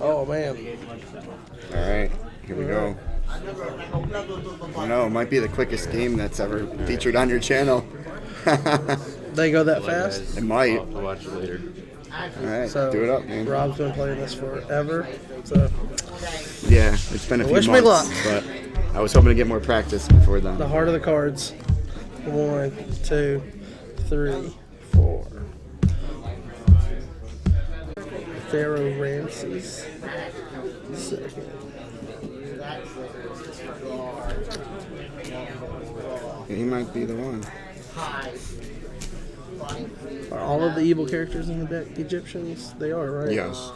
Oh, man. All right, here we go. I don't know, it might be the quickest game that's ever featured on your channel. They go that fast? It might. I'll watch it later. All right, So, do it up, man. Rob's been playing this forever. So, yeah, it's been a few wish months, me luck. but I was hoping to get more practice before then. the heart of the cards. 1, 2, 3, 4. Pharaoh Ramses. Second. He might be the one. Are all of the evil characters in the deck Egyptians? They are, right? Yes.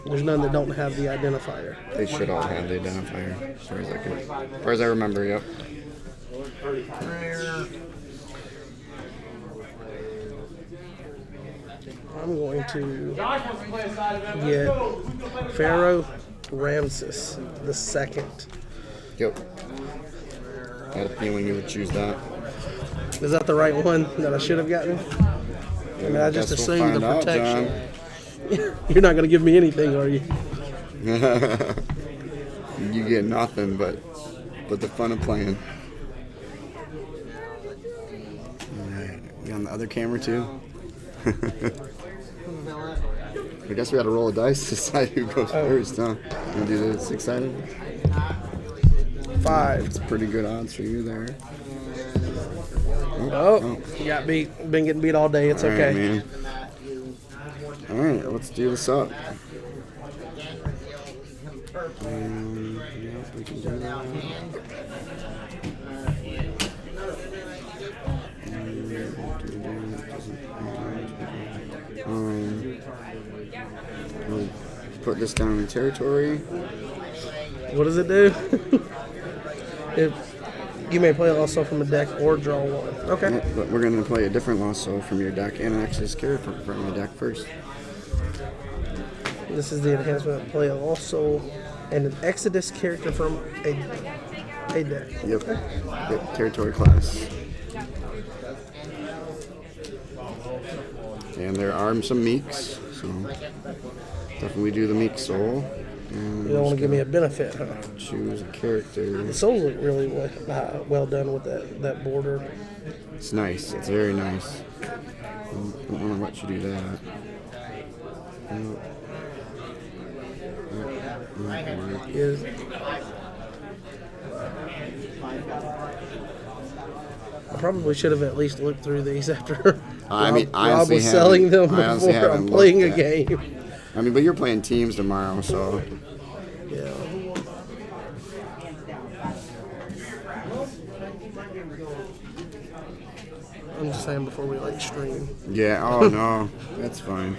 There's none that don't have the identifier. They should all have the identifier, as far as I remember, yep. I'm going to get Pharaoh Ramses the second. Yep. I had a feeling you would choose that. Is that the right one that I should have gotten? I mean, I just Guess we'll assumed the find out, protection. You're not going to give me anything, are you? You get nothing but the fun of playing. Alright, you on the other camera too? I guess we got to roll a dice to decide who goes first, huh? You want to do the 6-sided? 5. It's pretty good odds for you there. Oh, you got beat. Been getting beat all day. It's All okay. right, man. All right, let's do this up. Yeah, we can do that. We'll put this down in territory. What does it do? You may play also from a deck or draw one. Okay. Yeah, but we're going to play a different lasso from your deck and an Exodus character from your deck first. This is the enhancement. Play a lasso and an Exodus character from a deck. Yep. Yep. Territory class. And there are some meeks, so definitely do the meek soul. You don't want to give me a benefit, huh? Choose a character. The souls look really well done with that border. It's nice. It's very nice. I don't want to let you do that. I probably should have at least looked through these after Rob was selling them before I'm playing a game. I mean, but you're playing teams tomorrow, so. Yeah. I'm just saying before we stream. Yeah, oh no, that's fine.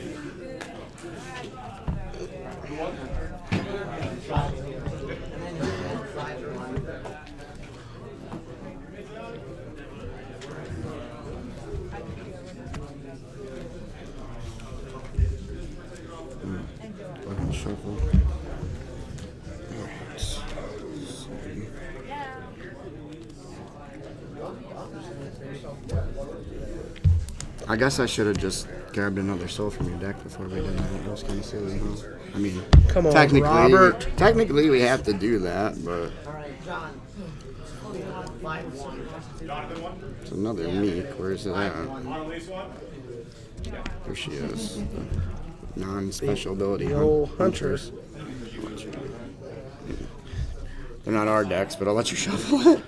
Shuffle. I guess I should have just grabbed another soul from your deck before we did that. It was kind of silly, huh? I mean, come on, Robert. Technically, we have to do that, but it's another meek. Where is it at? Here she is. The non-special ability. The old Huntress. They're not our decks, but I'll let you shuffle it.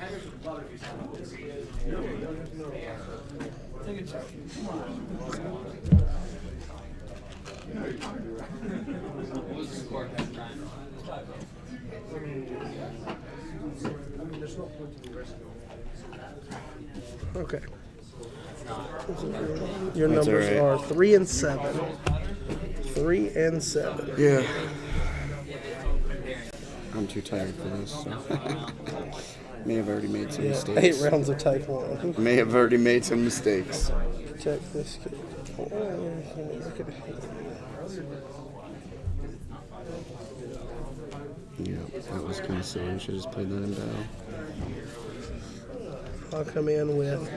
Okay. Your numbers are 3 and 7. 3 and 7. Yeah. I'm too tired for this. So. May have already made some mistakes. 8 rounds of type 1. May have already made some mistakes. Check this kid. Yeah, that was kind of silly. We should have just played that in battle. I'll come in with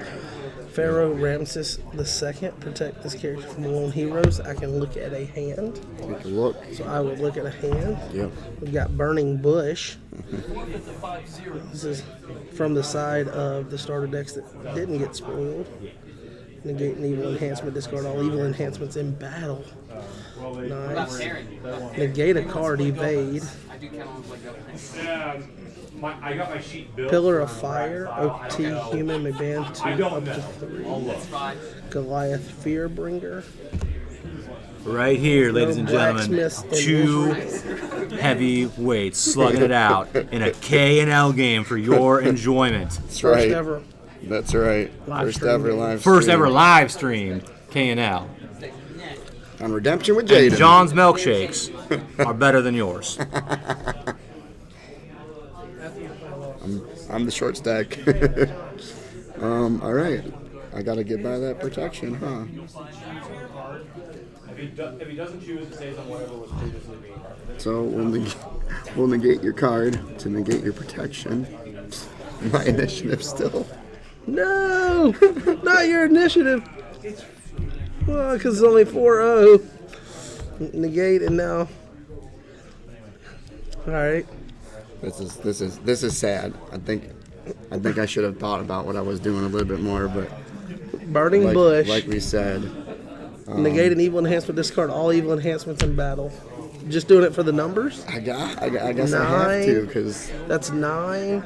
Pharaoh Ramses II. Protect this character from lone heroes. I can look at a hand. Take a look. So I would look at a hand. Yep. We've got Burning Bush. This is from the side of the starter decks that didn't get spoiled. Negate an evil enhancement. Discard all evil enhancements in battle. Nice. Negate a card. Evade. I got my sheet built. Pillar of Fire. OT human may ban 2 up to 3. Goliath Fearbringer. Right here, ladies and gentlemen, 2 heavyweights slugging it out in a K&L game for your enjoyment. That's right. First ever. That's right. First ever live streamed K&L. On Redemption with Jaden. And John's milkshakes are better than yours. I'm the short stack. All right. I got to get by that protection, huh? If he doesn't choose to say something whatever was previously being part. So we'll negate your card to negate your protection. My initiative still. No! Not your initiative. Well, because it's only 4-0. Negate and now. All right. This is sad. I think I should have thought about what I was doing a little bit more, but Burning Bush. like we said, negate an evil enhancement. Discard all evil enhancements in battle. Just doing it for the numbers. I guess I have to because that's 9,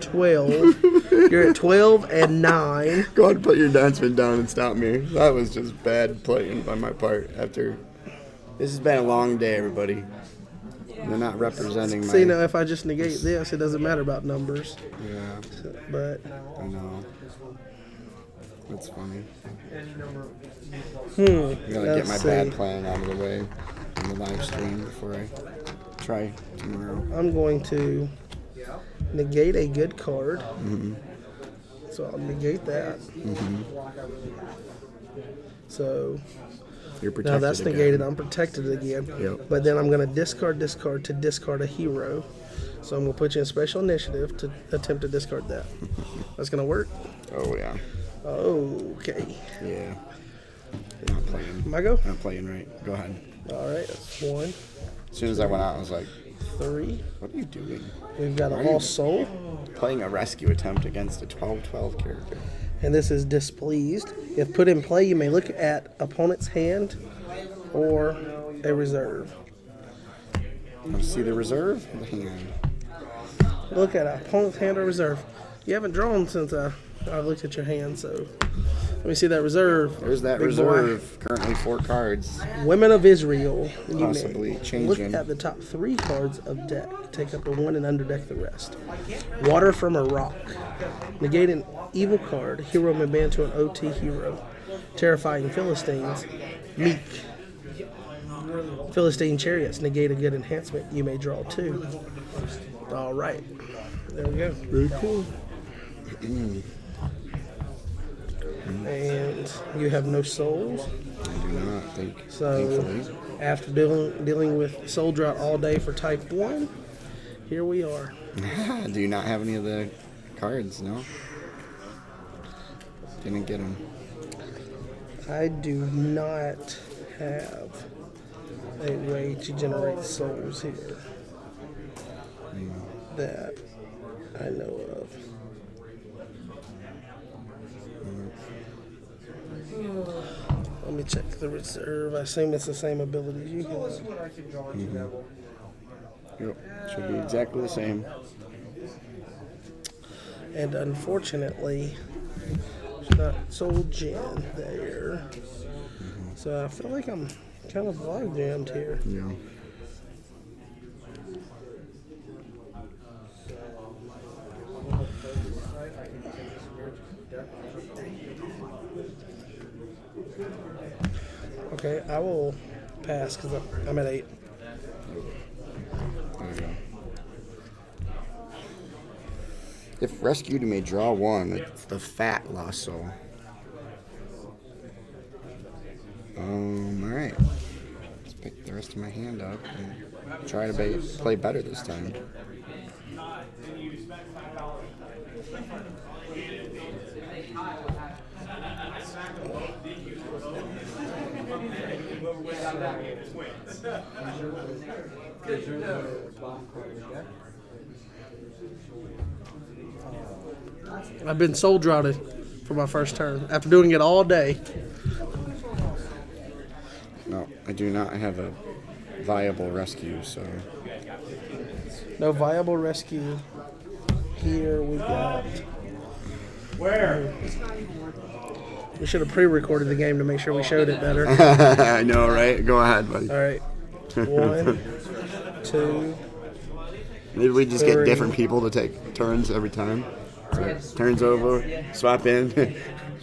12. You're at 12 and 9. Go ahead and put your advancement down and stop me. That was just bad playing on my part. After this has been a long day, everybody. They're not representing my... See, now if I just negate this, it doesn't matter about numbers. Yeah. So, but... I know. That's funny. Gotta get my bad plan out of the way on the live stream before I try tomorrow. I'm going to negate a good card. Mm-hmm. So I'll negate that. Mm-hmm. So... You're protected now that's again. negated. I'm protected again. Yep. But then I'm going to discard to discard a hero. So I'm going to put you in special initiative to attempt to discard that. That's going to work? Oh, yeah. Okay. Yeah. Not playing. My go? Not playing right. Go ahead. All right. That's 1. As soon as I went out, I was like, 3. what are you doing? We've got a Lost Soul. Playing a rescue attempt against a 12/12 character. And this is Displeased. If put in play, you may look at opponent's hand or a reserve. See the reserve? The hand. Look at opponent's hand or reserve. You haven't drawn since I looked at your hand, so let me see that reserve. There's that Big reserve. Boy. Currently 4 cards. Women of Israel. Possibly changing. Look at the top 3 cards of deck. Take up to 1 and underdeck the rest. Water from a Rock. Negate an evil card. Hero may ban to an OT hero. Terrifying Philistines. Meek. Philistine Chariots. Negate a good enhancement. You may draw 2. All right. There we go. Very cool. And you have no souls. I do not think. So thankfully. after dealing with soul drought all day for type 1, here we are. Do you not have any of the cards? No. Didn't get them. I do not have a way to generate souls here that I know of. Let me check the reserve. I assume it's the same abilities you have. Yep. Should be exactly the same. And unfortunately, there's not Soul Gen there. So I feel like I'm kind of log jammed here. Yeah. Okay, I will pass because I'm at 8. There you go. If rescued, you may draw 1. It's the fat Lost Soul. Alright. Let's pick the rest of my hand up and try to play better this time. I've been soul droughted for my first turn after doing it all day. No, I do not have a viable rescue, so. No viable rescue. Here we got. Where? We should have pre-recorded the game to make sure we showed it better. I know, right? Go ahead, buddy. All right. 1, 2. Maybe we just get 3. different people to take turns every time. So, turns over, swap in.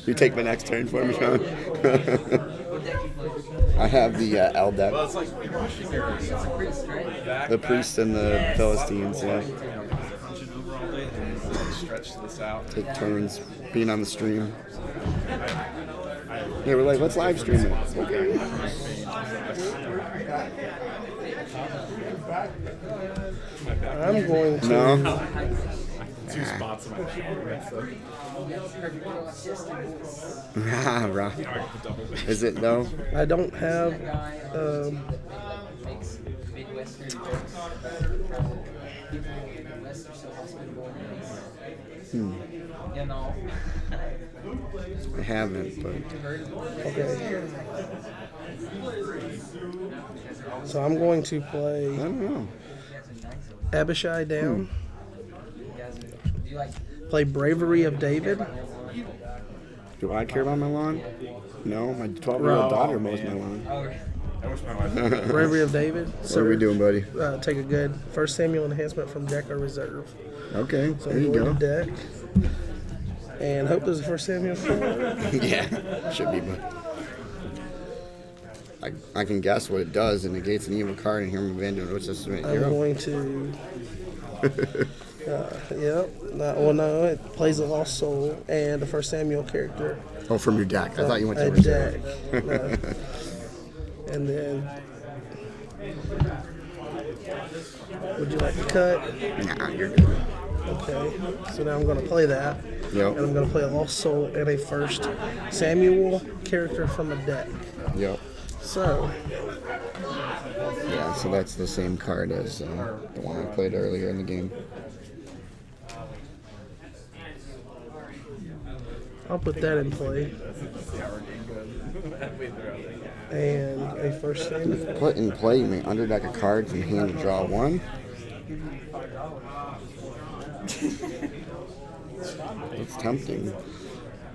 You take my next turn for me, Sean. I have the L deck. Well, it's like rushing your The priest and the Philistines, yeah. punching over all day and then stretch to the south. Take turns being on the stream. Yeah, we're like, let's live stream it. Okay. I'm going to. No. 2 spots in my shoulder. Ah, right. Is it though? I don't have. I haven't, but Okay. So I'm going to I play don't know. Abishai down. Play Bravery of David. Do I care about my lawn? No, my 12-year-old daughter mows my lawn. I wish my wife. Bravery of David. What are we doing, buddy? Take a good 1 Samuel enhancement from deck or reserve. Okay, So there you I'm go. going to deck. And hope there's a 1 Samuel card. Yeah, should be, but I can guess what it does. It negates an evil card and here I'm abandoned, which is I'm hero. going to. Yep. No, it plays a Lost Soul and a 1 Samuel character. Oh, from your deck. I thought you went to A reserve. deck. No. And then. Would you like to cut? Nah, you're good. Okay. So now I'm going to play that. Yep. And I'm going to play a Lost Soul and a 1 Samuel character from a deck. Yep. So. Yeah, so that's the same card as the one I played earlier in the game. I'll put that in play. And a 1 Samuel. Put in play, you may underdeck a card from hand to draw 1. It's tempting.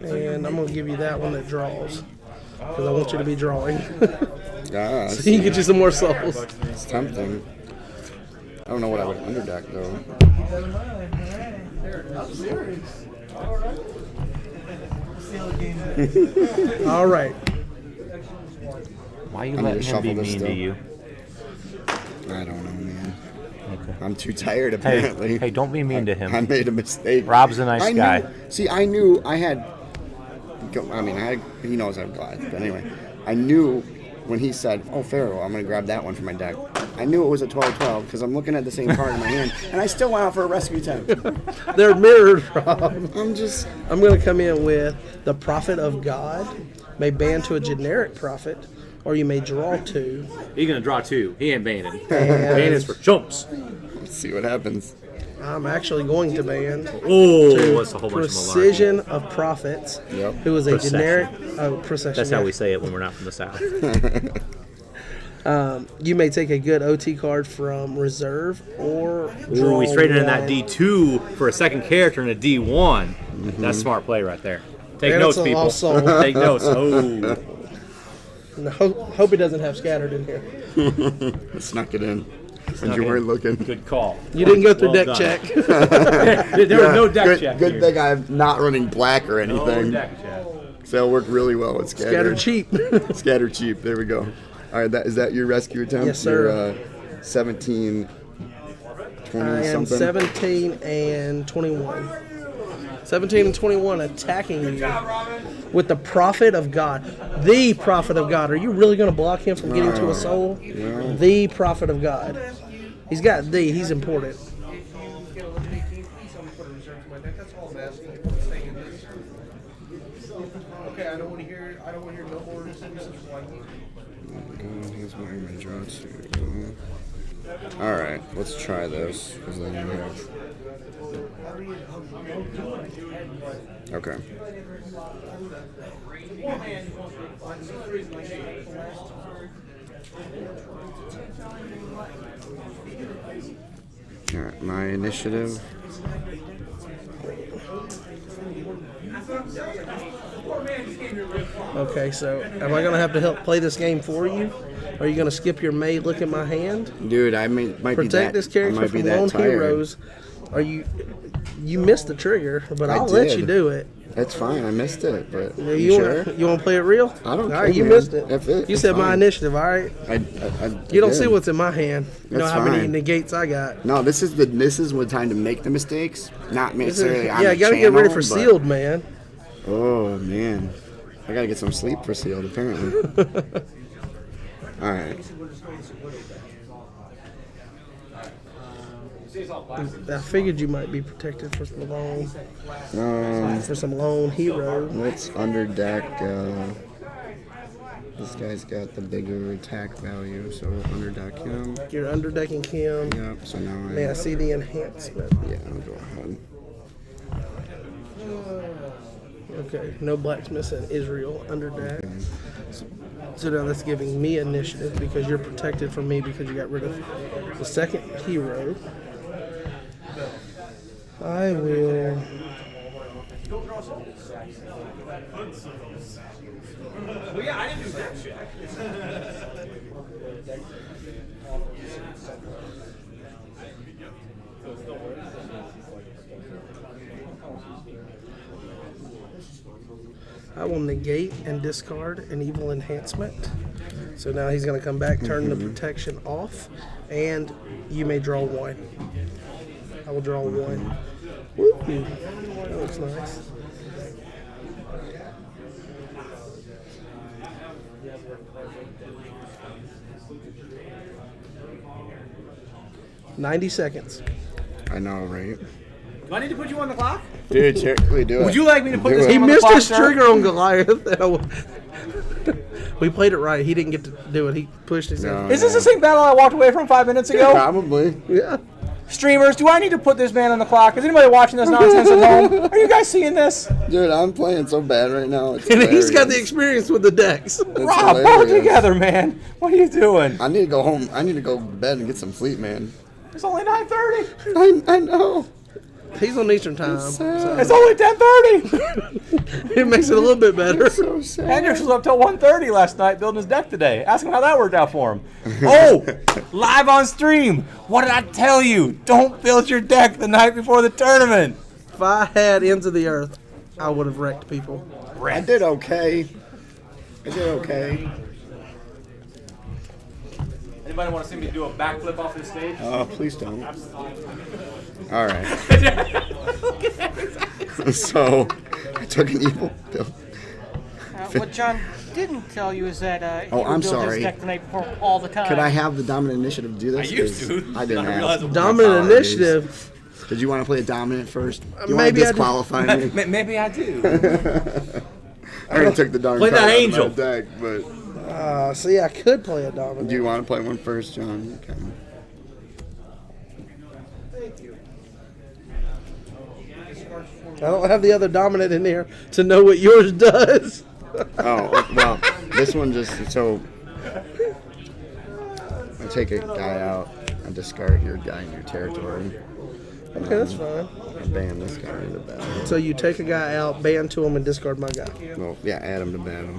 And I'm going to give you that one that draws. Because I want you to be drawing. Yeah, So you can get you some more souls. it's tempting. I don't know what I would underdeck though. All right. Why are you I'm letting gonna him be shuffle this mean still. to you? I don't know, man. Okay. I'm too tired Hey, apparently. hey, don't be mean to him. I made a mistake. Rob's a nice guy. I knew I had. He knows I'm glad. But anyway, I knew when he said, "Oh, Pharaoh, I'm gonna grab that one for my deck." I knew it was a 12-12 because I'm looking at the same card in my hand, and I still went out for a rescue attempt. They're mirrored, Rob. I'm just. I'm going to come in with the Prophet of God may ban to a generic prophet, or you may draw 2. He's gonna draw 2. He ain't banning. And Ban is for chumps. Let's see what happens. I'm actually going to ban Oh, that's a whole bunch of malarkey. Precision of Prophets, Yep. who is a Procession. generic procession. That's how yeah. we say it when we're not from the south. You may take a good OT card from reserve or draw Ooh, he's trading in that one. D2 for a second character and a D1. That's smart play right there. Take And notes, it's a people. lost soul. Take notes. Oh, No, hope it doesn't have scattered in here. Snuck it in. When Snuck you in. weren't looking. good call. You didn't go through Well deck done. check. There was no deck good, check Good here. thing I'm not running black or No anything. deck check. So it'll work really well with Scattered cheap. Scatter cheap. There we go. All right, is that your rescue attempt? Yes, sir. Your, 17, 20 I am something. 17 and 21. 17 and 21 attacking you with the Prophet of God. The Prophet of God. Are you really going to block him from getting to a soul? No. The Prophet of God. He's got the. He's important. Okay, I don't want to hear no more excuses for like Alright, let's try this. Because then we have. Okay. Alright, my initiative. Okay, so am I gonna have to help play this game for you? Are you gonna skip your May? Look at my hand. Dude, I might be that. Protect this character from lone heroes. Are you? You missed the trigger, but I'll let you do it. That's fine. I missed it, but You sure? You want to play it real? I don't All care, right, you man. missed it. You said my fine. initiative. All right. I You don't did. see what's in my hand. You know That's how many fine. negates I got. No, this is what time to make the mistakes, not necessarily on Yeah, the you gotta get ready for channel, but- sealed, man. Oh man, I gotta get some sleep for sealed apparently. All right. I figured you might be protected for some lone hero. Let's underdeck. This guy's got the bigger attack value, so we'll underdeck him. You're underdecking him. Yep. So now May I see the enhancement? Yeah, I'll go ahead. Okay, no blacksmiths in Israel underdeck. So now that's giving me initiative because you're protected from me because you got rid of the second hero. I will. Well, yeah, I didn't do that shit. I will negate and discard an evil enhancement. So now he's going to come back, turn the protection off, and you may draw one. I will draw one. Woo! That looks nice. $90 seconds. I know, right? Do I need to put you on the clock? Dude, seriously, do it. Would you like me to put Do this it. He game on the missed clock, his sir? trigger on Goliath. We played it right. He didn't get to do it. He pushed his No. Is this the same battle I walked away from 5 minutes ago? Probably. Yeah. Streamers, do I need to put this man on the clock? Is anybody watching this nonsense at home? Are you guys seeing this? Dude, I'm playing so bad right now. It's And he's got the hilarious. experience with the decks. It's Rob, pull it hilarious. together, man. What are you doing? I need to go home. I need to go to bed and get some sleep, man. It's only 9:30. I know. He's on Eastern time. So It's only 10:30. it makes it a little bit better. So sad. Hendrix was up till 1:30 last night building his deck today. Ask him how that worked out for him. Oh, live on stream. What did I tell you? Don't build your deck the night before the tournament. If I had Ends of the Earth, I would have wrecked people. I did okay. I did okay. Anybody want to see me do a backflip off the stage? Oh, please don't. All right. So, I took an evil pill. What John didn't tell you is that Oh, he I'm built sorry. his deck the night before all the time. Could I have the dominant initiative to do this? I used to. 'Cause I didn't I realized have. it Dominant Apologies. initiative. Did you want to play a dominant first? You maybe I want to disqualify me? Maybe I do. I already took the darn Play card that out of angel. my deck, but See, I could play a dominant. do you want to play one first, John? Okay. I don't have the other dominant in there to know what yours does. Oh, well, this one just, so, I take a guy out, I discard your guy in your territory, Okay, that's fine. I ban this guy into battle. So you take a guy out, ban to him, and discard my guy. Well, yeah, add him to battle,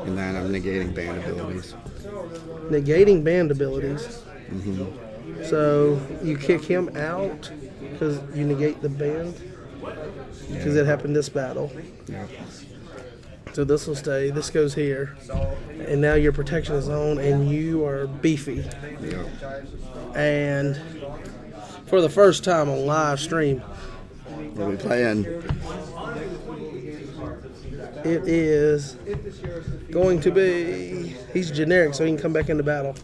and then I'm negating band abilities. Negating band abilities. So you kick him out because you negate the band because it happened this battle. Yeah. So this will stay. This goes here, and now your protection is on, and you are beefy. Yeah. And for the first time on live stream, What are we playing? it is going to be. He's generic, so he can come back into battle.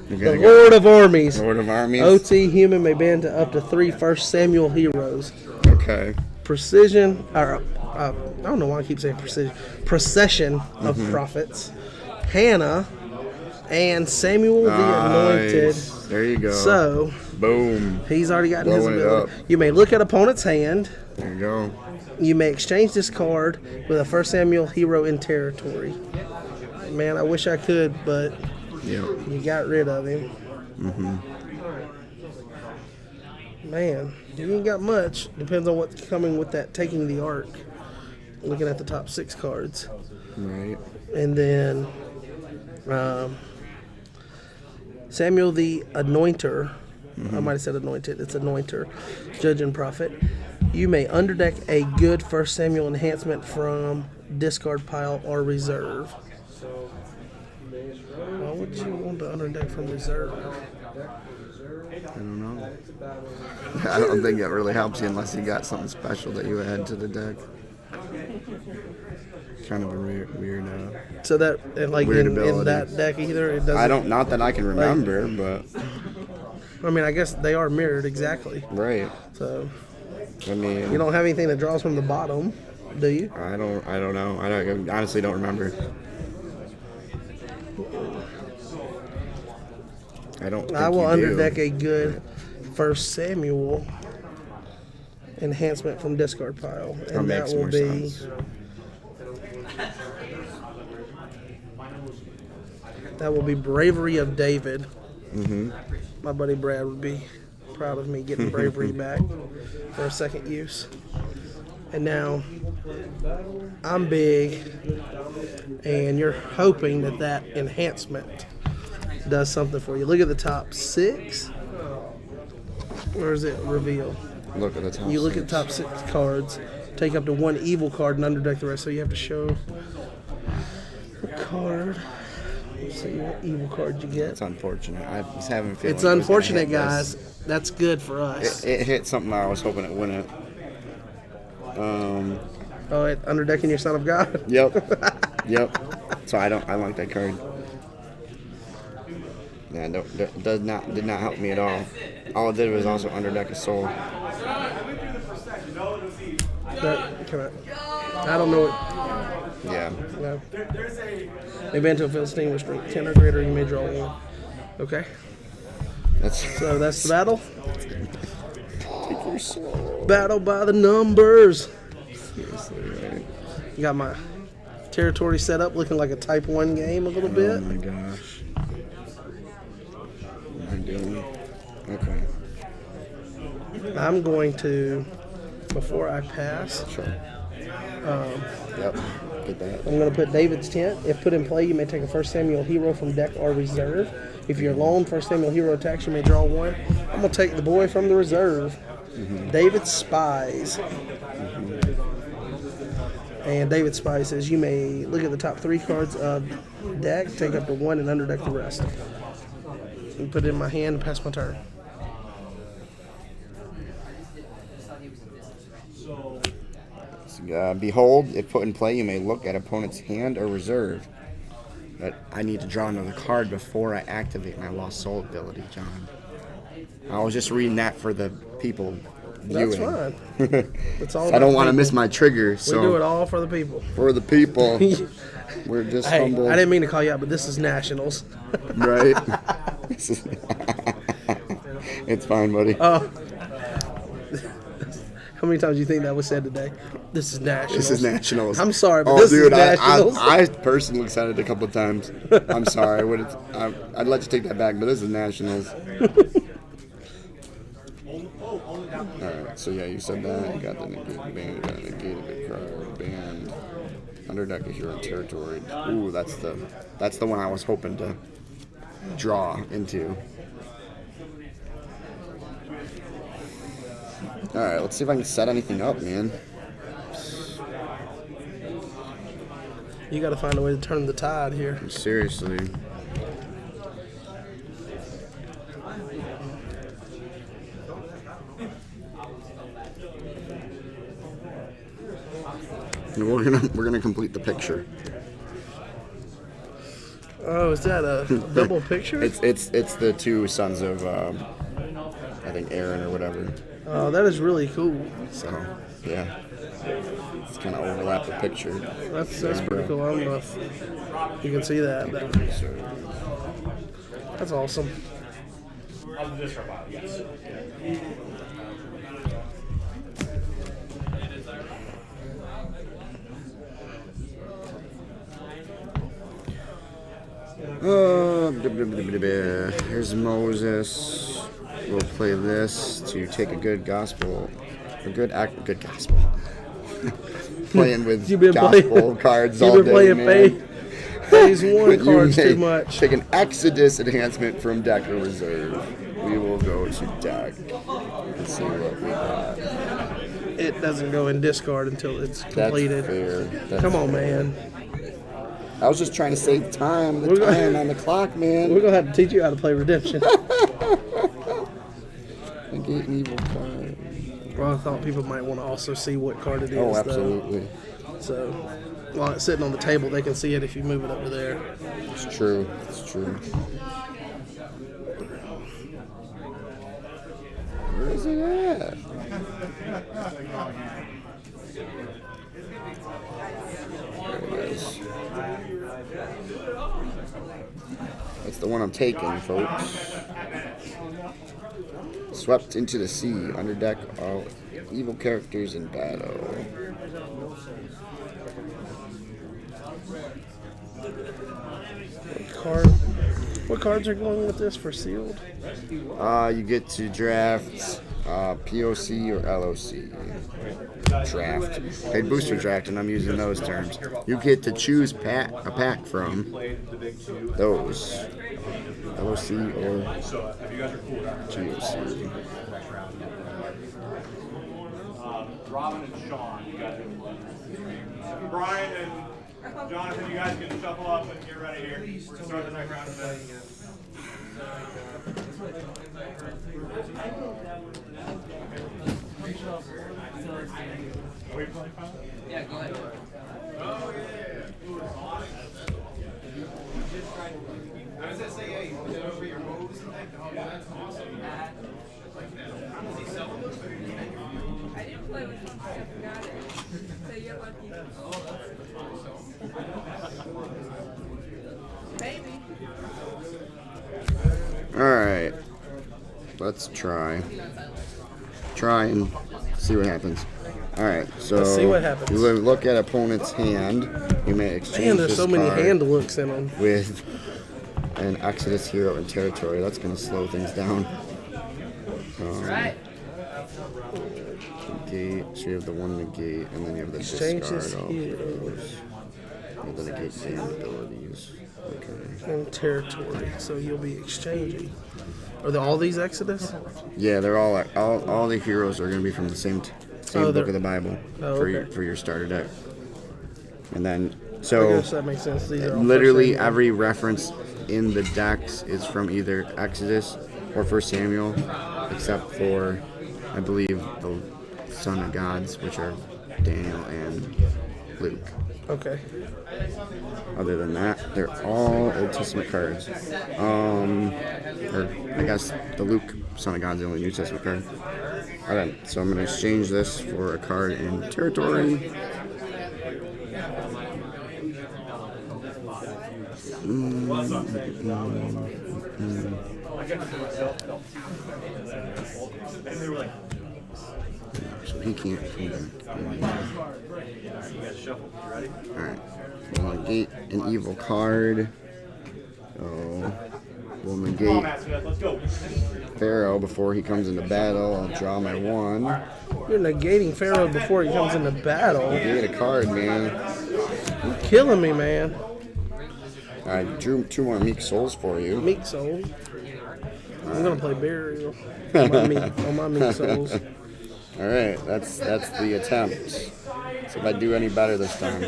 You're The gonna go Lord of Armies. Lord of Armies? OT human may ban to up to 3 First Samuel heroes. Okay. Precision, or I don't know why I keep saying precision. Procession of prophets. Hannah, and Samuel the Anointed. Nice. There you go. So, boom. he's already gotten his Blowing it ability. up. You may look at opponent's hand. There you go. You may exchange this card with a 1st Samuel hero in territory. Man, I wish I could, but you got rid of him. Man, you ain't got much. Depends on what's coming with that taking the arc. Looking at the top 6 cards. Right. And then Samuel the Anointer. I might have said anointed. It's Anointer. Judge and Prophet. You may underdeck a good 1st Samuel enhancement from discard pile or reserve. Why would you want to underdeck from reserve? I don't know. I don't think it really helps you unless you got something special that you add to the deck. Kind of a weird So that, like weird in ability. that deck either, it doesn't. I don't, not that I can remember, but I mean, I guess they are mirrored exactly. right. So I mean, you don't have anything that draws from the bottom, do you? I don't know. I honestly don't remember. I don't think I will you do. underdeck a good 1st Samuel enhancement from discard pile, That and that makes will more be sense. Bravery of David. My buddy Brad would be proud of me getting Bravery back for a 2nd use. And now I'm big, and you're hoping that enhancement does something for you. Look at the top 6. Where is it? Reveal. Look at the top. You look 6. at the top 6 cards, take up to 1 evil card, and underdeck the rest. So you have to show a card. Let's see what evil card you get. It's unfortunate. I was having a feeling. It's it was gonna unfortunate, hit guys. this. That's good for us. It hit something I was hoping it wouldn't. Oh, it underdecking your Son of God. Yep. Yep. So I like that card. Yeah, did not help me at all. All it did was also underdeck a soul. I don't know what. Yeah. No. Event to fill sting with strength 10 or greater, you may draw 1. Okay. So that's the battle. Battle by the numbers. Seriously, right? Got my territory set up, looking like a Type 1 game a little bit. Oh my gosh. What am I doing? Okay. I'm going to, before I pass, Sure. Yep. Get that. I'm going to put David's tent. If put in play, you may take a 1st Samuel hero from deck or reserve. If you're alone, 1st Samuel hero attacks, you may draw 1. I'm going to take the boy from the reserve. David Spies. And David Spies says you may look at the top 3 cards of deck, take up to 1, and underdeck the rest. And put it in my hand and pass my turn. Behold, if put in play, you may look at opponent's hand or reserve. But I need to draw another card before I activate my Lost Soul ability, John. I was just reading that for the people viewing. That's fine. It's all I don't about want to people. miss my trigger, so We do it all for the people. for the people, we're just Hey, humble, I didn't mean to call you out, but this is Nationals. right? It's fine, buddy. How many times do you think that was said today? This is Nationals. This is Nationals. I'm sorry, but oh, this dude, is Nationals. I personally said it a couple of times. I'm sorry. I'd let you take that back, but this is Nationals. Alright, so yeah, you said that. You got the negate band, you got a negated card, band, underdeck if you're in territory. Ooh, that's the one I was hoping to draw into. Alright, let's see if I can set anything up, man. You got to find a way to turn the tide here. Seriously. We're gonna complete the picture. Oh, is that a double picture? It's the 2 sons of I think Aaron or whatever. Oh, that is really cool. So yeah. It's kind of overlap the picture. That's pretty cool. I don't know if you can see that. That's awesome. Here's Moses. We'll play this to take a good gospel. Good gospel. Playing with gospel cards all day, man. Phase 1 cards too much. Take an Exodus enhancement from deck or reserve. We will go to deck and see what we got. It doesn't go in discard until it's completed. That's fair. Come on, man. I was just trying to save time. The time on the clock, man. We're gonna have to teach you how to play Redemption. Negate an evil card. Well, I thought people might want to also see what card it is. Oh, absolutely. So, while it's sitting on the table, they can see it if you move it over there. It's true. It's true. Where is it at? There it is. That's the one I'm taking, folks. Swept into the sea. Underdeck all evil characters in battle. What cards are going with this for sealed? You get to draft POC or LOC. Draft. Paid booster draft, and I'm using those terms. You get to choose a pack from those. LOC or GOC. Robin and Sean, you guys Brian and Jonathan, you guys can shuffle up and get ready here. We're going to start the next round of betting. Are we playing final? Yeah, go ahead. Oh, yeah. I was going to say, hey, look over your moves and that. Oh, that's awesome. Does he sell them? I didn't play with him, I forgot it. So you're lucky. Maybe. Alright. Let's try and see what happens. Alright, so Let's see what happens. you look at opponent's hand. You may exchange Man, there's this so many card hand looks in them. with an Exodus hero in territory. That's going to slow things down. Negate. So you have the one negate, and then you have the Exchange his discard. heroes And then negate same abilities. Okay. in territory. So you'll be exchanging. Are all these Exodus? Yeah, they're all the heroes are going to be from the same book of the Bible for your starter deck. And then I so guess that makes sense. These are all literally First Samuel. every reference in the decks is from either Exodus or 1 Samuel, except for I believe the Son of Gods, which are Daniel and Luke. Okay. Other than that, they're all Old Testament cards. Or I guess the Luke Son of God's the only New Testament card. Alright, so I'm going to exchange this for a card in territory. So he can't come back. Alright. We'll negate an evil card. So we'll negate Pharaoh before he comes into battle. I'll draw my one. You're negating Pharaoh before he comes into battle. Negate a card, man. You're killing me, man. I drew 2 more Meek Souls for you. Meek Soul. I'm gonna play Burial on my Meek Souls. Alright, that's the attempt. So if I do any better this time.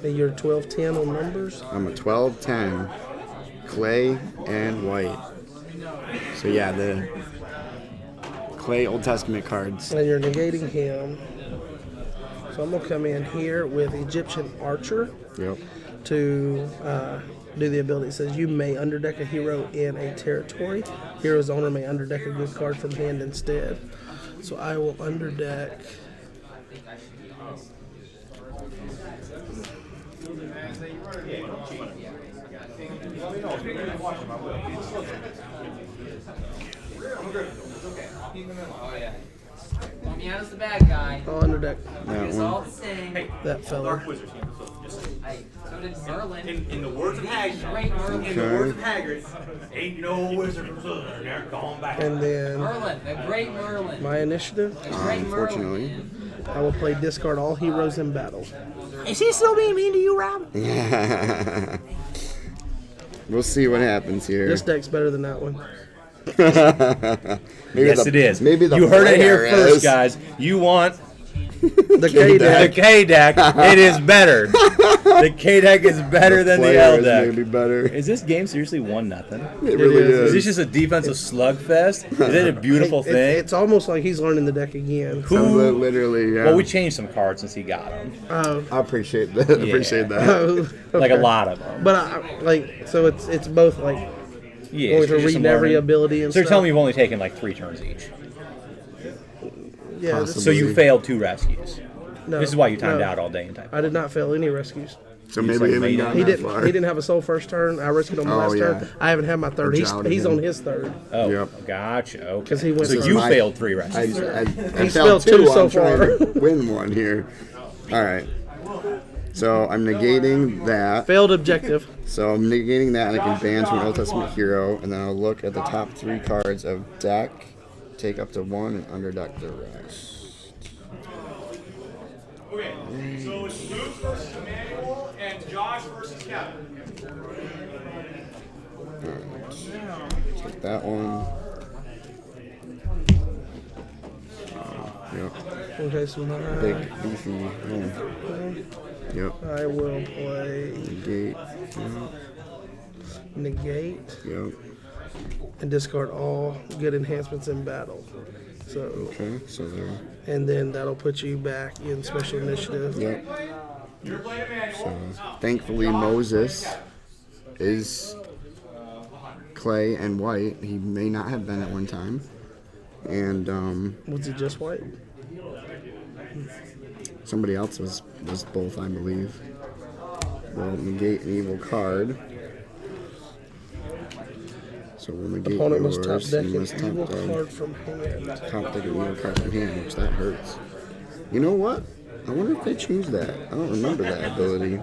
You're 12-10 on numbers. I'm a 12-10, clay and white. So yeah, the clay Old Testament cards. And you're negating him. So I'm gonna come in here with Egyptian Archer. Yep. to do the ability. It says you may underdeck a hero in a territory. Hero's owner may underdeck a good card from hand instead. So I will underdeck. Mia's the bad guy. I'll underdeck That It's all one. the same. that fella. Hey, so did Merlin. In the words of Hagrid, Great Merlin. in the words of Hagrid, ain't no wizard from Slytherin. They're going back. And then Merlin, the great Merlin. my initiative, The great Unfortunately. Merlin. I will play discard all heroes in battle. Is he still being mean to you, Rob? We'll see what happens here. This deck's better than that one. Maybe Yes, the- it is. Maybe the you heard it here player first, is. guys. You want The K the deck. K deck. It is better. The K deck is better than the Player L is deck. maybe better. Is this game seriously 1-0? It really is. is. Is this just a defensive slugfest? Is it a beautiful It- thing? It's almost like he's learning the deck again. Literally, yeah. Well, we changed some cards since he got them. I appreciate that. Appreciate that. Like a lot of them. But so it's both like Yeah. going through it's just reading some every learning. ability and So you're stuff. telling me you've only taken like 3 turns each. Yeah. Possibly. So you failed 2 rescues. No, This is why you timed no. out all day and type. I did not fail any rescues. So You maybe just, like, even made gone it. He that didn't. far. He didn't have a soul first turn. I risked it on my Oh, last yeah. turn. I haven't had my third. He's Jowled on him. his third. Oh, Yep. gotcha. Okay. 'Cause he went so to you my- failed 3 I rescues. failed spelled 2 two so I'm trying far. to win one here. All right. So I'm negating that. Failed objective. So I'm negating that, and I can ban to an Old Testament hero, and then I'll look at the top 3 cards of deck, take up to 1, and underdeck the rest. Okay, so it's Luke versus Emmanuel and Josh versus Kevin. Take that one. Yep. Okay, so Big, beefy. Yep. I will play Negate. negate Yep. and discard all good enhancements in battle. So, Okay. So there. and then that'll put you back in special initiative. Yep. So thankfully Moses is clay and white. He may not have been at one time. And Was it just white? somebody else was both, I believe. We'll negate an evil card. So we'll negate Opponent yours. must top deck You an must evil top deck. card from hand. Top deck an evil card from hand, which that hurts. You know what? I wonder if they changed that. I don't remember that ability.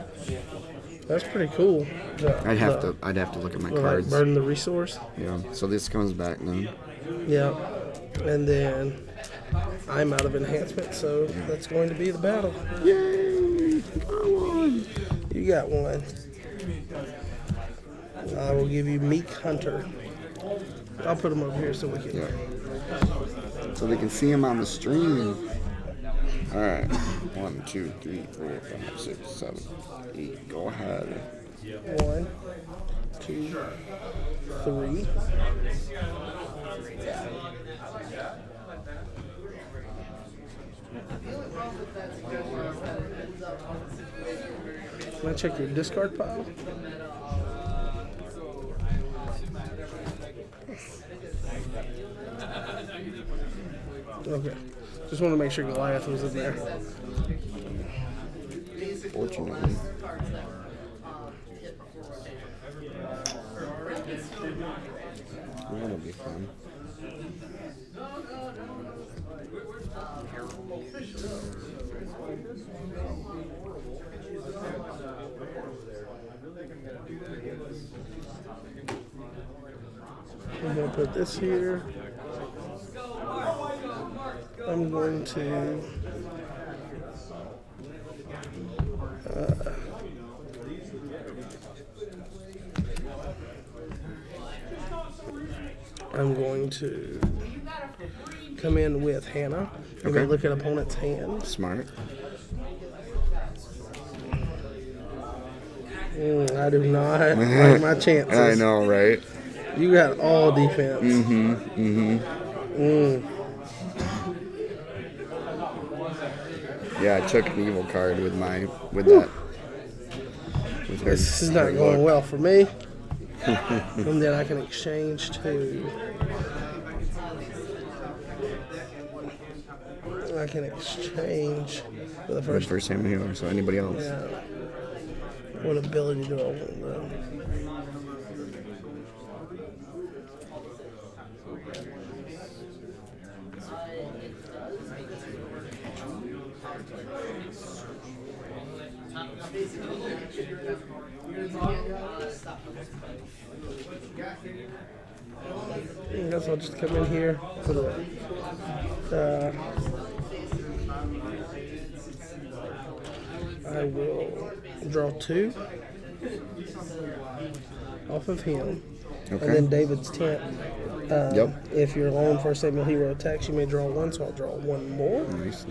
That's pretty cool. I'd have to look at my Like cards. burn the resource. Yeah. So this comes back then. Yeah. And then I'm out of enhancement, so that's going to be the battle. Yay! Got one. You got one. I will give you Meek Hunter. I'll put him over here so we can. Yeah. So they can see him on the stream. All right. 1, 2, 3, 4, 5, 6, 7, 8. Go ahead. 1, 2, 3. Can I check your discard pile? Okay. Just want to make sure Goliath was in there. Fortunately. That'll be fun. I'm going to put this here. I'm going to come in with Hannah. You may Okay. look at opponent's hand. Smart. I do not like my chances. I know, right? You got all defense. Yeah, I took an evil card with that. This is not going well for me. And then I can exchange to. I can exchange for the First first. time healer, so anybody else? Yeah. What ability do I want though? I guess I'll just come in here. Put a, I will draw 2 off of him. Okay. And then David's tent. Yep. If your lone first Samuel hero attacks, you may draw 1, so I'll draw 1 more. Nice.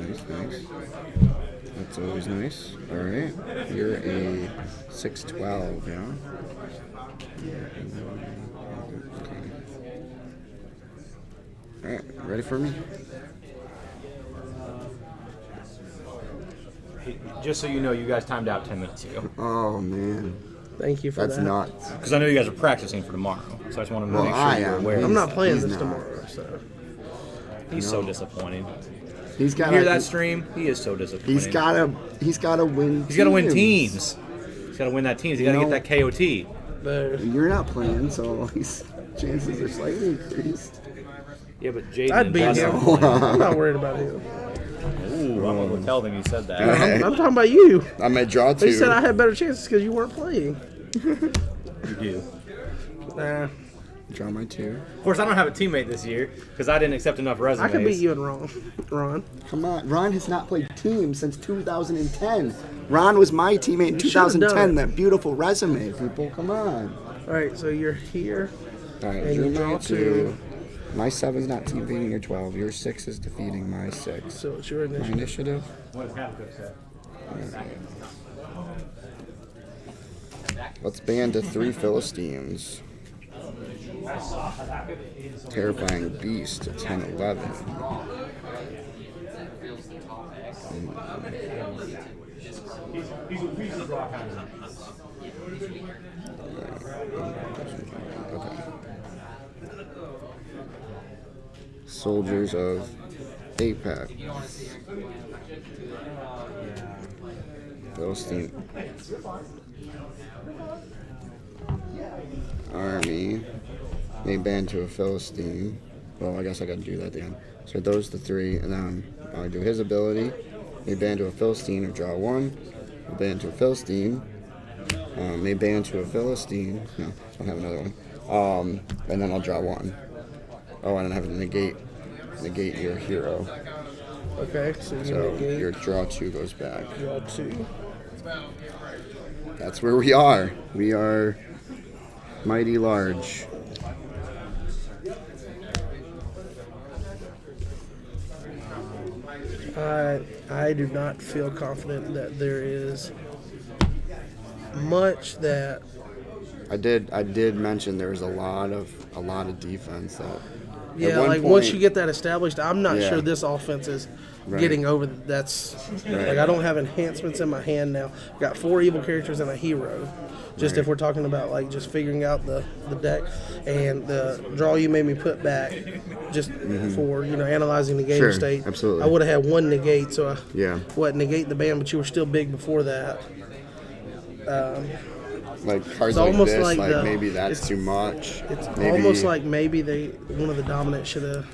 That's always nice. All right. You're a 6/12, yeah? All right. Ready for me? Just so you know, you guys timed out 10 minutes ago. Oh, man. Thank you for That's that. nuts. Because I know you guys are practicing for tomorrow. So I just wanted to make I sure you're am. aware. I'm not playing He's this not. tomorrow, so. He's so disappointed. He's got You hear that stream? He is so disappointed. He's got to win. He's got to win teams. He's got to win that teams. He's got to You get that KOT. But You're not playing, so his chances are slightly increased. Yeah, but Jaden I'd and beat Buster- him. I'm not worried about him. Ooh, I'm going to tell them you said that. I'm talking about you. I may draw 2. They said I had better chances because you weren't playing. You do. Nah, Draw my 2. Of course, I don't have a teammate this year because I didn't accept enough I resumes. can beat you in Ron. Come on. Ron has not played team since 2010. Ron was my teammate in You should've done 2010. it. That beautiful resume, people. Come on. All right, so you're here. All right, And drew you my draw 2. My 7's not defeating your 12. Your 6 is defeating my 6. So it's your My initiative. initiative. Let's ban to 3 Philistines. Terrifying Beast to 10-11. Okay. Soldiers of Apex. Philistine army. May band to a Philistine. Well, I guess I gotta do that at the end. So those the 3, and then I'll do his ability. May band to a Philistine or draw 1. May band to a Philistine. May band to a Philistine. No, I don't have another one. And then I'll draw 1. Oh, and then I have to negate your hero. Okay, so you So negate. your draw 2 goes back. Draw 2. That's where we are. We are mighty large. I do not feel confident that there is much that. I did mention there was a lot of defense that. Yeah, at one like point, once you get that established, I'm not Yeah. sure this offense is Right. getting over. That's like I don't have enhancements in my hand now. Got 4 evil characters and a hero. Just Right. if we're talking about like just figuring out the deck and the draw you made me put back, just for analyzing the game Sure, state. absolutely. I would have had 1 negate, so Yeah. negate the ban, but you were still big before that. like cards It's like almost this, like the- maybe that's it's- too much. It's Maybe- almost like maybe one of the dominants should have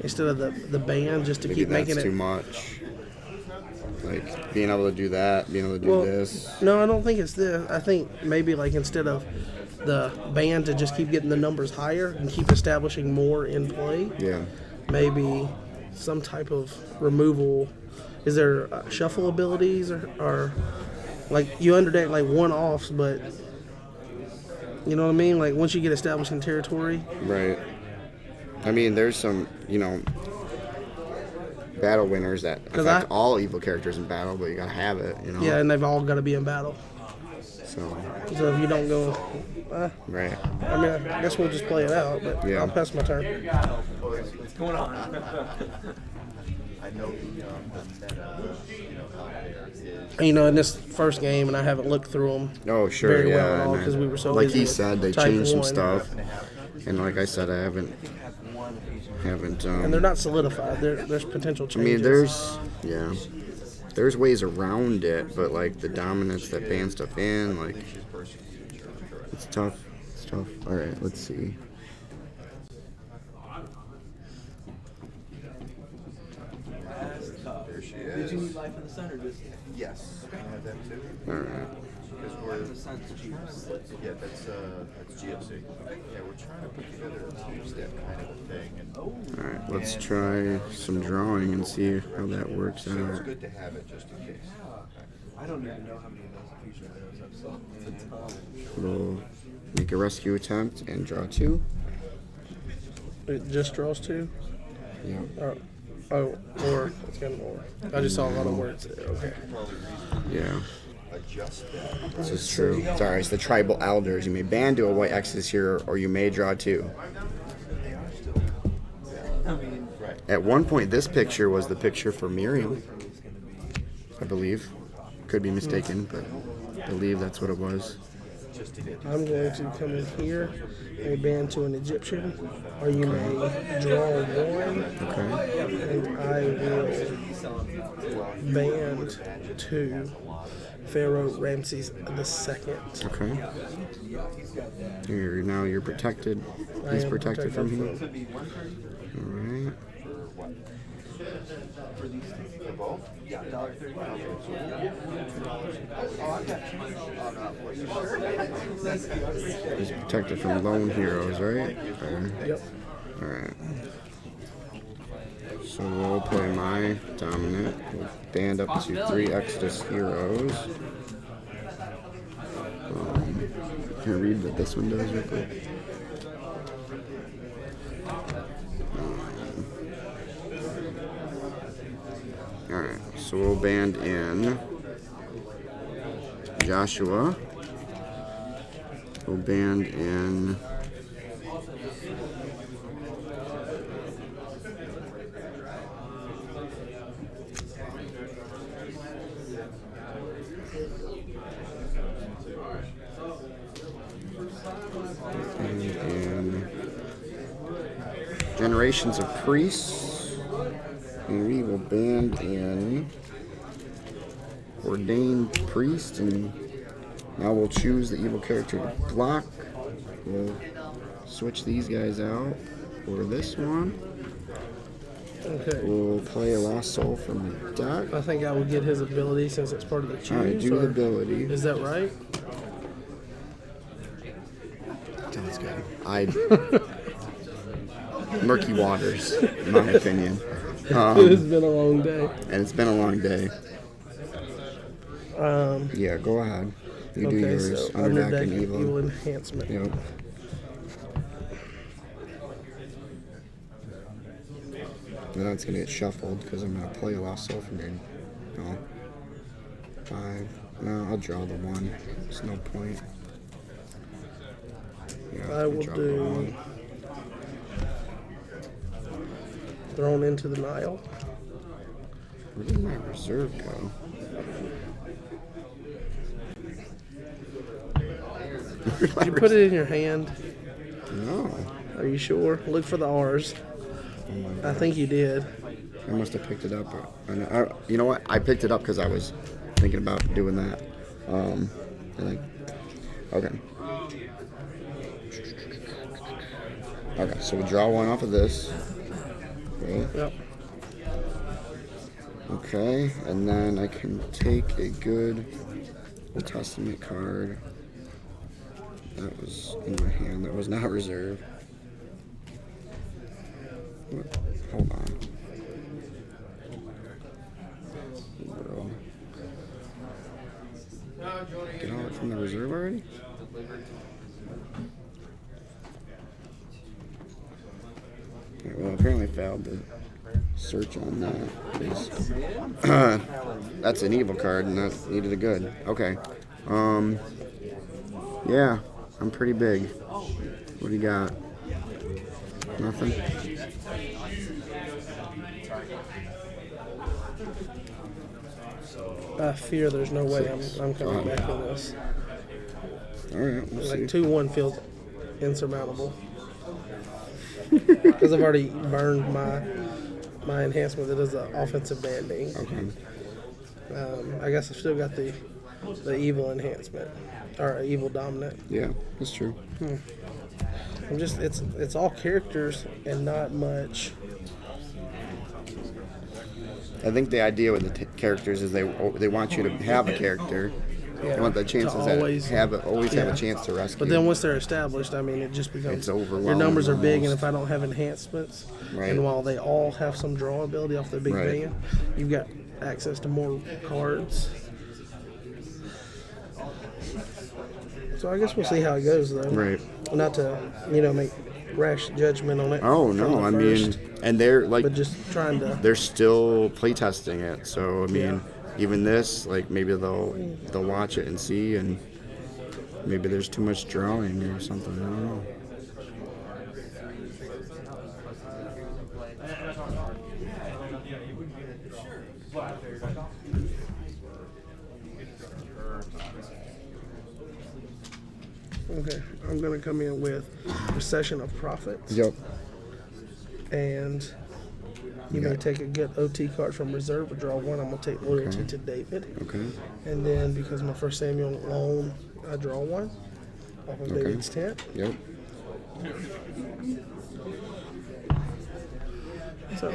instead of the ban just to maybe keep that's making too it. much. Like being able to do that, being able to do this. No, I don't think it's this. I think maybe like instead of the ban to just keep getting the numbers higher and keep establishing more in play, Yeah. maybe some type of removal. Is there shuffle abilities or like you underdeck like 1-offs, but you know what I mean? Like once you get established in territory, Right. I mean, there's some, battle winners that 'Cause affect I- all evil characters in battle, but you gotta have it, yeah, and they've all got to be in battle. So, So if you don't go, right. I mean, I guess we'll just play it out. But Yeah. I'll pass my turn. You know, in this first game, and I haven't looked through them. Oh, sure, very yeah. well at all and because we were so like busy he with said, they Type changed some 1. stuff, and like I said, I haven't. And they're not solidified. There's potential I changes. mean, there's ways around it, but like the dominance that ban stuff in, like it's tough. It's tough. All right, let's see. Did you need life in the sun or just? Yes, I have that too. All right. Because we're yeah, that's GFC. Yeah, we're trying to put together a two-step kind of a thing, and All right, let's try some drawing and see how that works so it's out. good to have it just in case. I don't even know how many of those feature videos I've saw. It's a ton. We'll make a rescue attempt and draw 2. It just draws 2. Yeah. Or it's got more. I just saw a lot of words there. Okay. Yeah. Adjust that. This is true. Sorry, it's the tribal elders. You may ban to a white X's here, or you may draw 2. At one point, this picture was the picture for Miriam, I believe. Could be mistaken, but I believe that's what it was. I'm going to come in here and ban to an Egyptian, or you may draw 1, Okay. and I will ban to Pharaoh Ramses II. Okay. Now you're protected. He's am protected from here. protected All right. He's protected from lone heroes, right? Okay. Yep. All right. So we'll play my dominant. We'll band up to 3 Exodus heroes. Can I read what this one does real quick? Alright, so we'll band in Joshua. We'll band in Generations of Priests, and we will band in Ordained Priest, and now we'll choose the evil character to block. We'll switch these guys out for this one. Okay. We'll play a Lost Soul from the deck. I think I would get his ability since it's part of the choose. Alright, do or- the ability. Is that right? Sounds good. Murky waters, in my opinion. It's been a long day. And it's been a long day. Yeah, go ahead. You do Okay, yours. so Underdeck underdeck and evil. evil enhancement. Yep. And then it's gonna get shuffled because I'm gonna play a Lost Soul from here. No. 5. No, I'll draw the 1. There's no point. Yeah, I will draw the do 1. Thrown into the Nile. Where did my reserve go? Did you put it in your hand? No. Are you sure? Look for the R's. I think you did. I must have picked it up. You know what? I picked it up because I was thinking about doing that. I think. Okay. Okay, so we draw 1 off of this. Okay. Yep. Okay, and then I can take a good Old Testament card. That was in my hand. That was not reserved. What? Hold on. Bro. Get all it from the reserve already? Okay, well, apparently I failed to search on that. 'Cause, that's an evil card, and that needed a good. Okay. Yeah, I'm pretty big. What do you got? Nothing? I fear there's no way I'm coming back from this. All right, we'll Like see. 2-1 feels insurmountable. Because I've already burned my enhancement that does the offensive banding. Okay. I guess I've still got the evil enhancement or evil dominant. Yeah, that's true. I'm just it's all characters and not much. I think the idea with the characters is they want you to have a character. Yeah, They want the chances to that always have a yeah. chance to rescue. But then once they're established, I mean, it just becomes It's overwhelming your numbers are big, and almost. if I don't have enhancements, Right. and while they all have some draw ability off the big Right. van, you've got access to more cards. So I guess we'll see how it goes, though. Right. Not to make rash judgment on it. Oh from no, the I first, mean, and they're like but just trying to. they're still playtesting it. So I mean, Yeah. even this, like maybe they'll watch it and see, and maybe there's too much drawing or something. I don't know. Okay, I'm gonna come in with Recession of Profits. Yep. And you may Yeah. take a good OT card from reserve or draw one. I'm going to take Loyalty to David. Okay. And then because my first Samuel loan, I draw one off of Okay. David's tent. Yep. So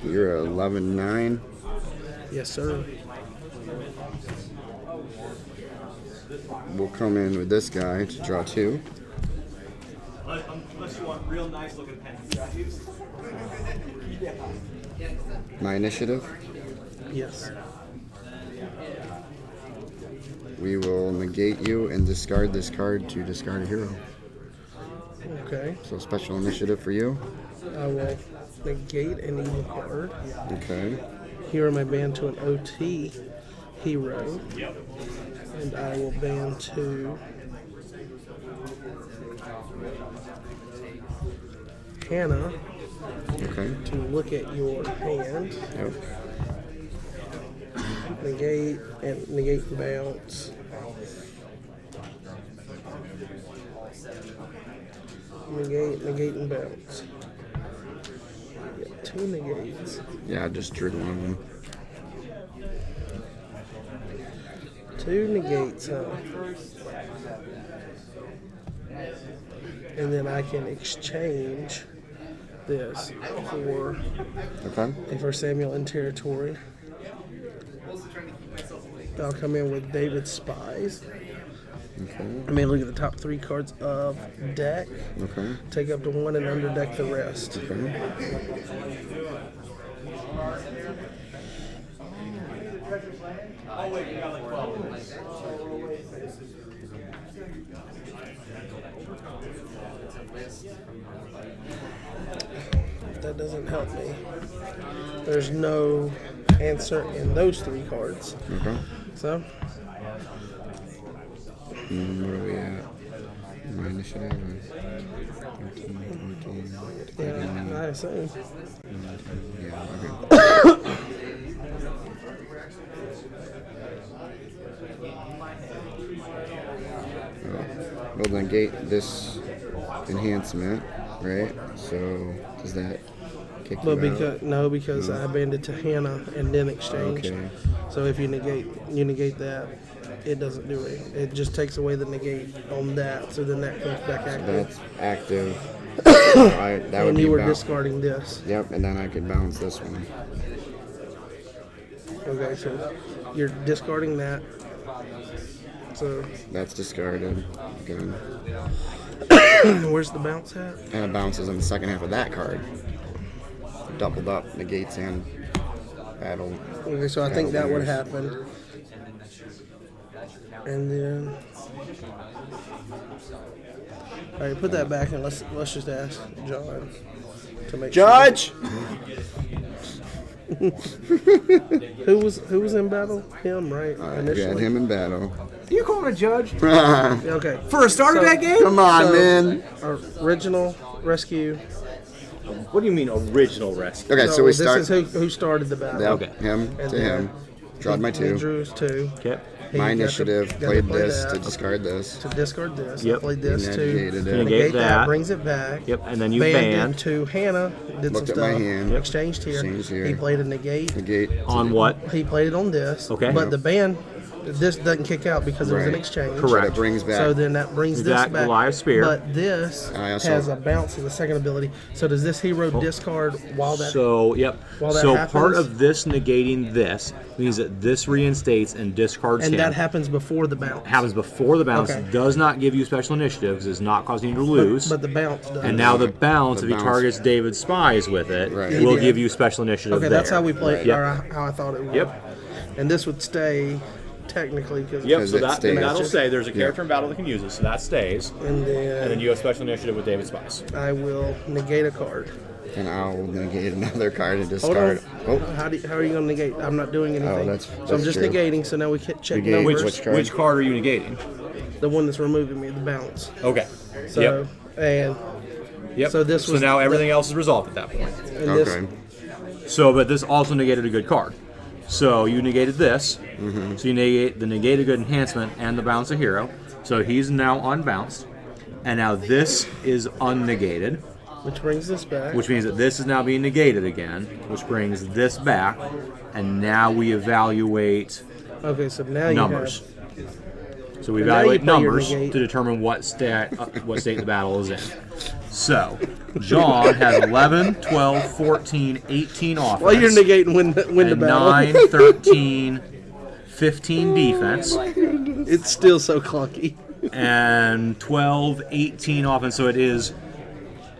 You're 11-9. yes, sir. We'll come in with this guy to draw two. Unless you want real nice looking pens. My initiative. Yes. We will negate you and discard this card to discard a hero. Okay. So special initiative for you. I will negate an evil card. Okay. Hero may ban to an OT hero. And I will ban to Hannah Okay. to look at your hand. Yep. Negate and bounce. Negate and bounce. Yeah, two negates. Yeah, I just drew one of them. Two negates, huh? And then I can exchange this for Okay. a First Samuel in territory. I'll come in with David's Spies. Okay. I mean, look at the top three cards of deck. Okay. Take up to one and underdeck the rest. Okay. That doesn't help me. There's no answer in those three cards. Okay. So, Where are we at? My initiative is 13, 14. yeah, I assume. Yeah, okay. We'll negate this enhancement, right? So does that kick But you out? because I banned it to Hannah and then exchanged. Okay. So if you negate that, it doesn't do it. It just takes away the negate on that. So then that comes back active. That's active. That would And be you were bounce. discarding this. Yep, and then I could bounce this one. Okay, so you're discarding that. So That's discarded. Again. where's the bounce at? And it bounces on the second half of that card. Doubled up, negates and battle. Okay, so I think that would happen. And then, all right, put that back and let's just ask John to make Judge! sure. Who was in battle? Him, right? We had Initially. him in battle. You call him a judge Okay. for a starter So- deck game? Come on, So, man. Original rescue. What do you mean original rescue? Okay, so we this start. is who started the battle. Yep, Okay. him And to then him. Drawed my He 2. drew his 2. Okay. He My got to- initiative got to played play this that, to discard this. to discard this. I Yep. played this And to negated it. negate that. that. Brings it back. Yep, and then you Banned banned. it to Hannah. Did Looked some at my stuff. hand. Exchanged here. Exchanged here. He played a negate. Negate. On what? He played it on this. Okay. But the ban, this doesn't kick out because it was an Right. exchange. Correct. So it brings back. So then that brings this Back back. Goliath Spear. But this I also- has a bounce as a second ability. So does this hero discard while that? So, yep. While that So happens- part of this negating this means that this reinstates and discards and him. that happens before the bounce. Happens before the bounce. Okay. Does not give you special initiative because it's not causing you to lose. But the bounce does. and now the bounce, The if he bounce. targets David Spies with it, Right. He will did. give you special initiative okay, that's there. how we played. Yep. Or how I thought it would. Yep. And this would stay technically because. Yep, Because so it that, stays. that'll say there's a character in battle that can use it, so that stays. And And then you have special initiative with David Spies. I will negate a card. And I'll negate another card and Hold on. discard. Oh, How are you going to negate? I'm not doing anything. that's so I'm just true. negating. So now we can check Negate numbers. which card? Which card are you negating? The one that's removing me, the bounce. Okay. So Yep. and Yep. so this was now the- everything else is resolved at that point. and this okay. So, but this also negated a good card. So you negated this. Mm-hmm. So you negate the negate a good enhancement and the bounce a hero. So he's now unbounced. And now this is unnegated, which brings this back. which means that this is now being negated again, which brings this back. And now we evaluate Okay, so now numbers. you So we And now you evaluate play your numbers negate. to determine what state the battle is in. So John has 11, 12, 14, 18 offense. have. Well, you're negating win the and battle. 9, 13, 15 defense, It's still so clunky. and 12, 18 offense. So it is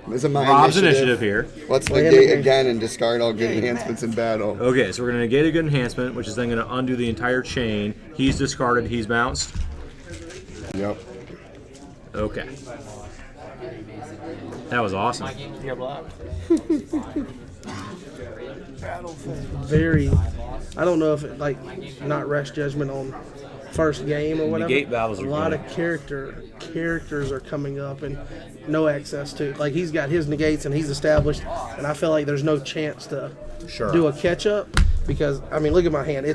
This is my Rob's initiative here. Let's Play negate it again and discard all good enhancements in battle. Okay, so we're going to negate a good enhancement, which is then going to undo the entire chain. He's discarded, he's bounced. Yep. Okay. That was awesome. Very. I don't know if it like not rash judgment on first game or whatever. Negate battles a are lot good. of characters are coming up and no access to. Like he's got his negates and he's established, and I feel like there's no chance to Sure. do a catch up because I mean look at my hand.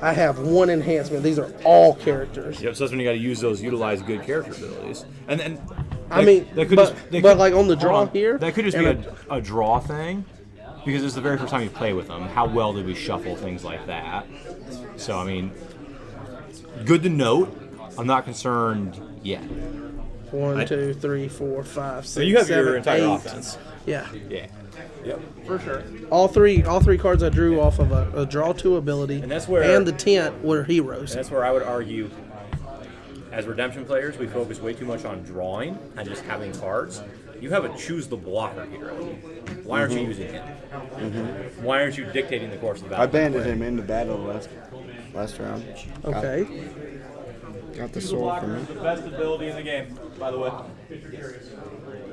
I have one enhancement. These are all characters. Yep, so that's when you got to use those, utilize good character abilities. And then, I mean, that could but, just, they but could- like on the hold draw on. here, that could just and be a draw thing, because it's the very first time you play with them. How well did we shuffle things like that? So I mean, good to note. I'm not concerned yet. 1, 2, 3, 4, 5, 6, So you have 7, your entire 8. offense. Yeah. Yeah. Yep. For sure. All three cards I drew off of a draw 2 ability, And that's where- and the tent were heroes. And that's where I would argue, as redemption players, we focus way too much on drawing and just having cards. You have a choose the blocker hero. Why aren't you using him? Why aren't you dictating the course of the battle? I banded him into battle last round. Okay. Got the soul from me. Best ability in the game, by the way.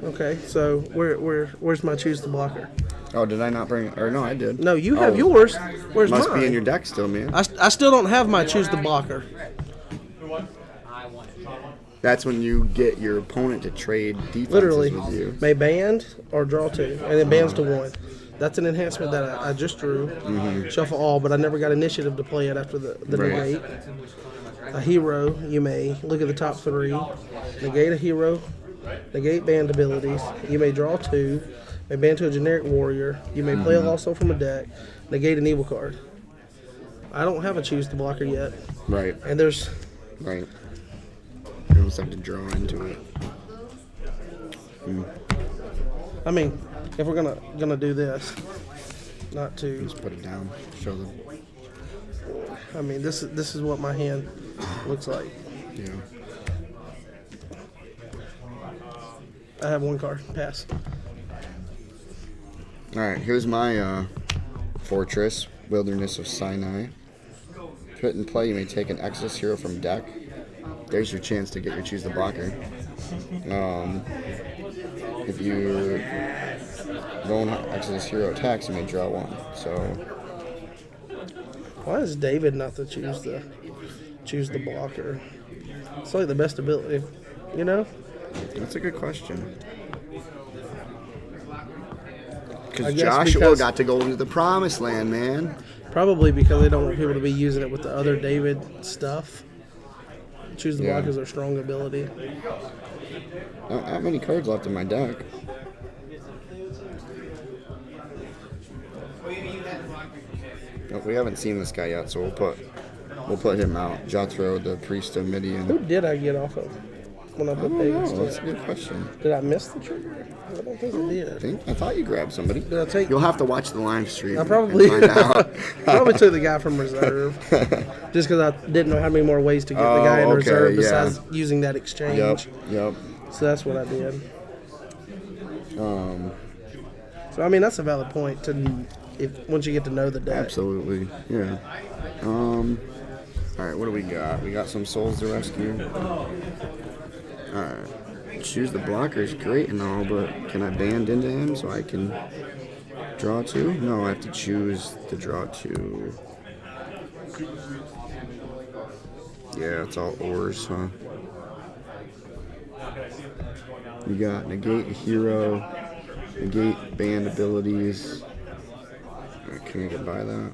Okay. So where's my choose the blocker? Oh, did I not bring it? Or no, I did. No, you have Oh. yours. Where's Must mine? be in your deck still, man. I still don't have my choose the blocker. That's when you get your opponent to trade defenses Literally, with you. may band or draw 2, and then bands to 1. That's an enhancement that I just drew. Shuffle all, but I never got initiative to play it after the Right. negate. A hero, you may look at the top 3, negate a hero, negate band abilities. You may draw 2, may band to a generic warrior. You may play a lost soul from a deck, negate an evil card. I don't have a choose the blocker yet, Right, and there's right. You almost have to draw into it. I mean, if we're gonna do this, not to. Just put it down. Show them. I mean, this is what my hand looks like. Yeah. I have 1 card. Pass. All right. Here's my fortress, Wilderness of Sinai. Put in play. You may take an Exodus hero from deck. There's your chance to get your choose the blocker. If you lone Exodus hero attacks, you may draw 1. So Why is David not to choose the blocker? It's like the best ability, you know? That's a good question. I Because guess Joshua because- got to go into the promised land, man. Probably because they don't want people to be using it with the other David stuff. Choose the Yeah. block as their strong ability. I don't have many cards left in my deck. But we haven't seen this guy yet, so we'll put him out. Jethro, the priest of Who Midian. did I get off of when I put David's Oh, that's a stuff? good question. Did I miss the trigger? I don't think I did. I thought you grabbed somebody. Did I take? You'll have to watch the live stream. I probably and find out. probably took the guy from reserve, just because I didn't know how many more ways to get the guy in okay, reserve yeah. besides using that exchange. Yep. So that's what I did. So I mean that's a valid point to once you get to know the deck. Absolutely. Yeah. All right, what do we got? We got some souls to rescue. All right. Choose the blocker is great and all, but can I band into him so I can draw two? No, I have to choose to draw two. Yeah, it's all ores, huh? You got negate a hero, negate band abilities. Can I get by that?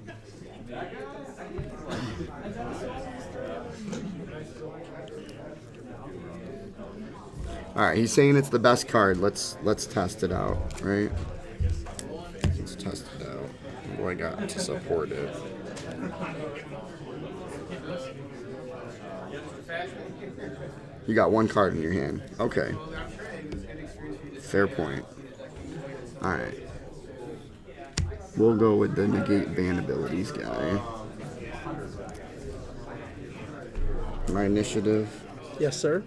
Alright, he's saying it's the best card. Let's test it out, right? Let's test it out. What do I got to support it? You got one card in your hand. Okay. Fair point. Alright. We'll go with the negate band abilities guy. My initiative. Yes, sir.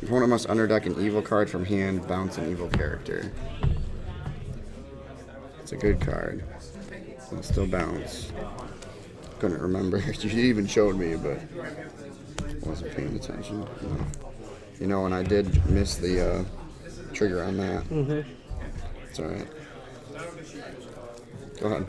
Opponent must underdeck an evil card from hand, bounce an evil character. It's a good card. It'll still bounce. Couldn't remember. You even showed me, but wasn't paying attention. No. You know, and I did miss the trigger on that. Mm-hmm. It's alright. Go ahead.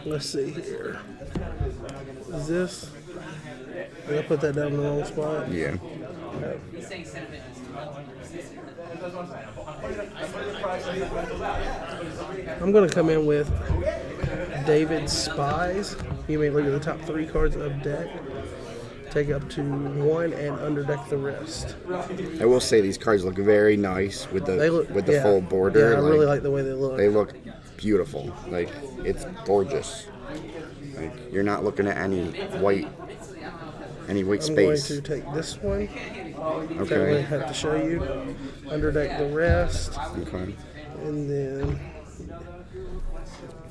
Let's see here. Is this? Did I put that down in the wrong spot? Yeah. Okay. He's saying sentiment is I'm going to come in with David's Spies. You may look at the top 3 cards of deck. Take up to 1 and underdeck the rest. I will say these cards look very nice with the Yeah. full border. Yeah, I really like the way they look. They look beautiful. Like, it's gorgeous. Like, you're not looking at any white I'm space. going to take this one. Okay. I have to show you. Underdeck the rest. Okay. And then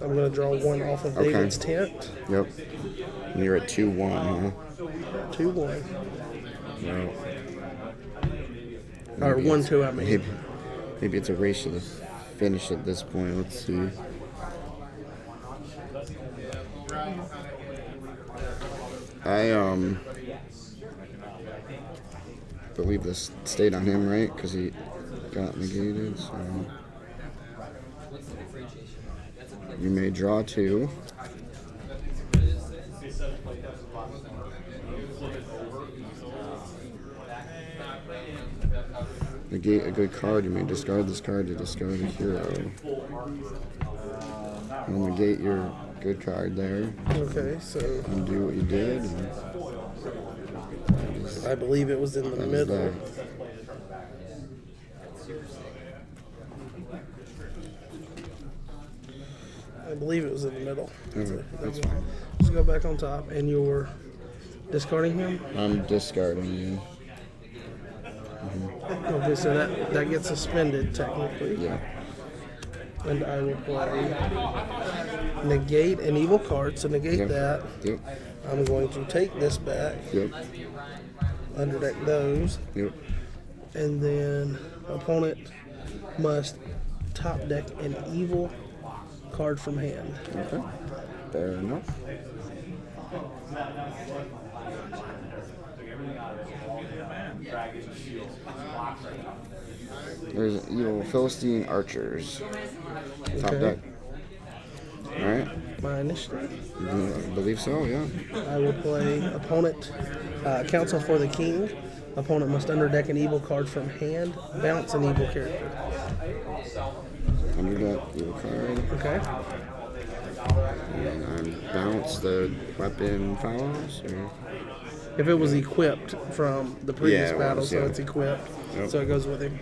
I'm going to draw 1 off of Okay. David's tent. Yep. And you're at 2-1, huh? 2-1. No. Or Maybe 1-2, I mean. Maybe it's a race to the finish at this point. Let's see. I believe this stayed on him, right? Because he got negated. So you may draw 2. Negate a good card. You may discard this card to discard a hero. I'll negate your good card there. Okay, so And do what you did. And I believe it was in the that is middle. that. I believe it was in the middle. Okay, that's fine. Let's go back on top, and you're discarding him. I'm discarding you. Okay, so that gets suspended technically. Yeah. And I will play negate an evil card. So negate Yep. that. Yep. I'm going to take this back, Yep. underdeck those, Yep. and then opponent must top deck an evil card from hand. Okay. Fair enough. There's evil Philistine archers. Top Okay. deck. Alright. My initiative. I believe so, yeah. I will play opponent, counsel for the king. Opponent must underdeck an evil card from hand, bounce an evil character. Under deck, evil card. Okay. And I bounce the weapon follows, or? If it was equipped from the previous Yeah, it battle, was, so yeah. it's equipped, Yep. so it goes with him.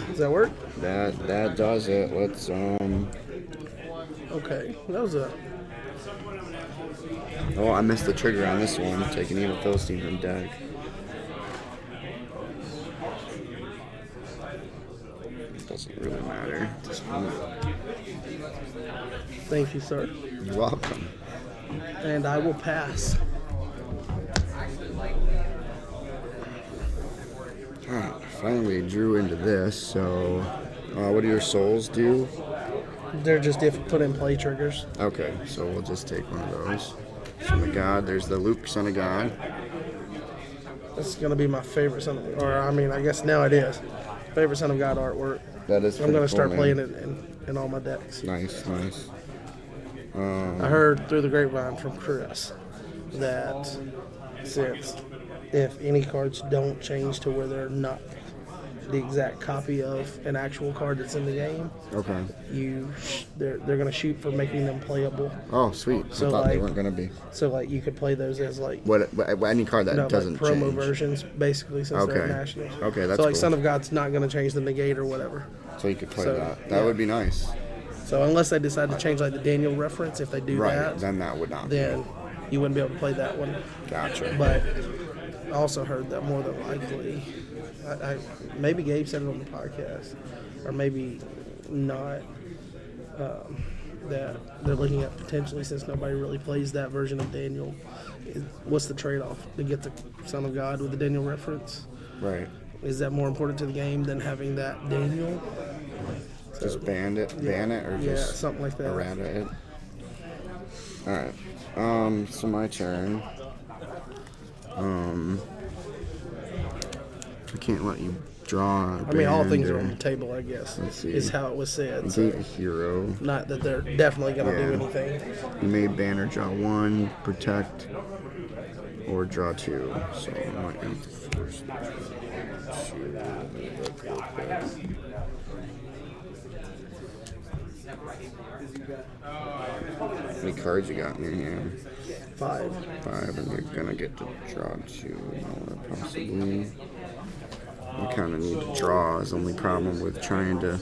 Does that work? That does it. Let's Okay, that was a. oh, I missed the trigger on this one. Take an evil Philistine from deck. Doesn't really matter. Just Thank you, sir. you're welcome. And I will pass. Alright, finally drew into this, so what do your souls do? They're just put in play triggers. Okay, so we'll just take one of those. Son of God, there's the Luke, Son of God. This is gonna be my favorite Son of, or I mean, I guess now it is. Favorite Son of God artwork. That is I'm gonna pretty start cool, playing man. it in all my decks. Nice, nice. I heard through the grapevine from Chris that since if any cards don't change to where they're not the exact copy of an actual card that's in the game, Okay. they're gonna shoot for making them playable. Oh, sweet. So, I thought they like- weren't gonna be. So like you could play those as like What any card that doesn't like promo change. versions basically since they're Okay. nationals. Okay, that's so like cool. Son of God's not gonna change the negate or whatever. So you could play So, that. That yeah. would be nice. So unless they decide to change like the Daniel reference, if they do Right. that, Then that would not. then you wouldn't be able to play that one. Gotcha. But I also heard that more than likely, I maybe Gabe said it on the podcast, or maybe not, that they're looking at potentially, since nobody really plays that version of Daniel, what's the trade-off? To get the Son of God with the Daniel reference? Right. Is that more important to the game than having that Daniel? Just ban it, or Yeah, just something like that. errata it. All right. So my turn. I can't let you draw. I mean, all band, things are or- on the table, I guess, Let's see. is how it was said. You So gave a hero. not that they're definitely going to do Yeah. anything. You may ban or draw one, protect, or draw two. So I might have to force the draw two. How many cards you got in your hand? 5. 5, and you're gonna get to draw 2 more, possibly. You kind of need to draw. Is the only problem with trying to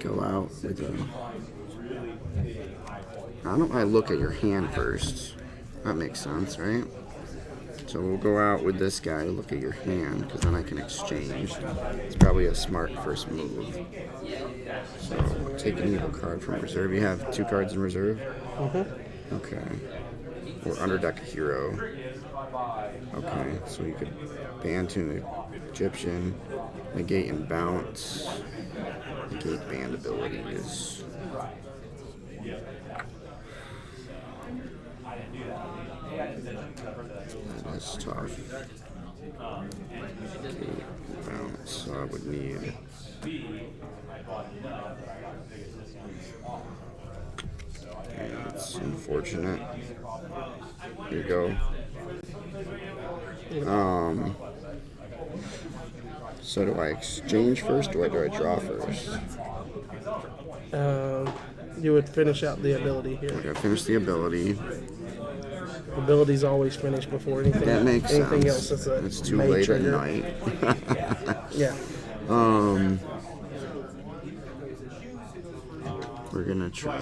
go out with a. I look at your hand first. That makes sense, right? So we'll go out with this guy, look at your hand, because then I can exchange. It's probably a smart first move. So take an evil card from reserve. You have 2 cards in reserve? Mm-hmm. Okay. Or underdeck a hero. Okay, so you could ban to an Egyptian, negate and bounce. Negate banned abilities. That's tough. Negate and bounce, so I would need. Yeah, it's unfortunate. Here you go. So do I exchange first, or do I draw first? You would finish out the ability here. Okay, finish the ability. Abilities always finish before anything. That makes anything sense. else. That's a It's too May late trigger. at night. Yeah. We're gonna try,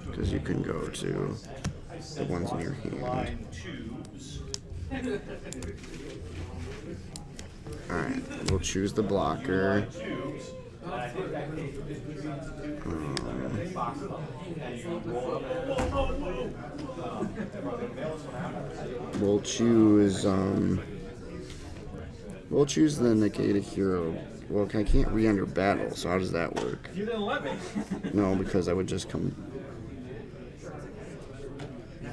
because you can go to the ones in your hand. Alright, we'll choose the blocker. We'll choose We'll choose the negated hero. Well, I can't re-enter battle, so how does that work? You didn't let me. No, because I would just come.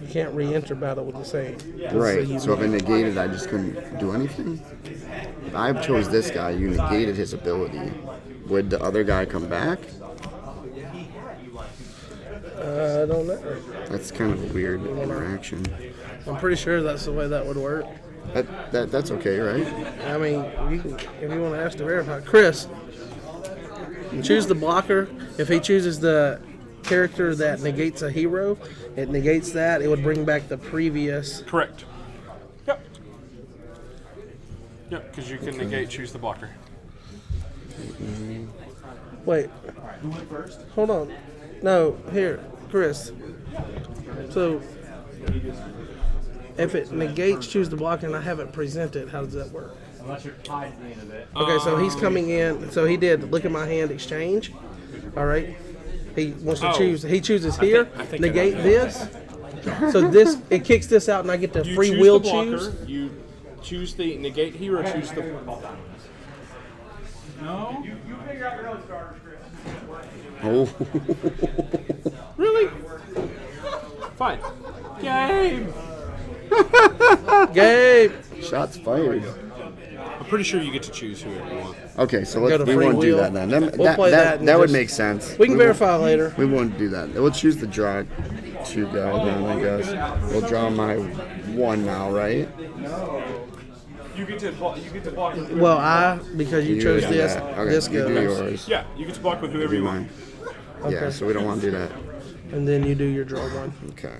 You can't re-enter battle with the same. Right, so if I negated, I just couldn't do anything? If I chose this guy, you negated his ability. Would the other guy come back? I don't know. That's kind of a weird interaction. I'm pretty sure that's the way that would work. That's okay, right? I mean, you can, if you want to ask to verify. Chris, choose the blocker. If he chooses the character that negates a hero, it negates that. It would bring back the previous. Correct. Yep. Yep, because you can negate, choose the blocker. Wait. Hold on. No, here, Chris. So, if it negates choose the blocker and I have it presented, how does that work? Unless you're tied to the end of it. Okay, so he's coming in. So he did look at my hand exchange. All right. He wants to choose. He chooses here. I think negate I know. this. So this it kicks this out, and I get to You free choose will the blocker, choose. You choose the negate hero, choose the. No. You figure out your own starters, Chris. Oh. Really? Fine. Game. Gabe. Shots fired. I'm pretty sure you get to choose whoever you want. Okay, so Go to we free won't do will. that then. We'll play that and would just- make sense. We can won't- verify later. We won't do that. We'll choose the draw two guy then, I guess. We'll draw my one now, right? You get to block with whoever Well, because you chose do this, that. Okay, this you do goes, yours. Yeah, you get to block with whoever Do you want. mine. Yeah, so we don't want to do that. and then you do your draw one. Okay.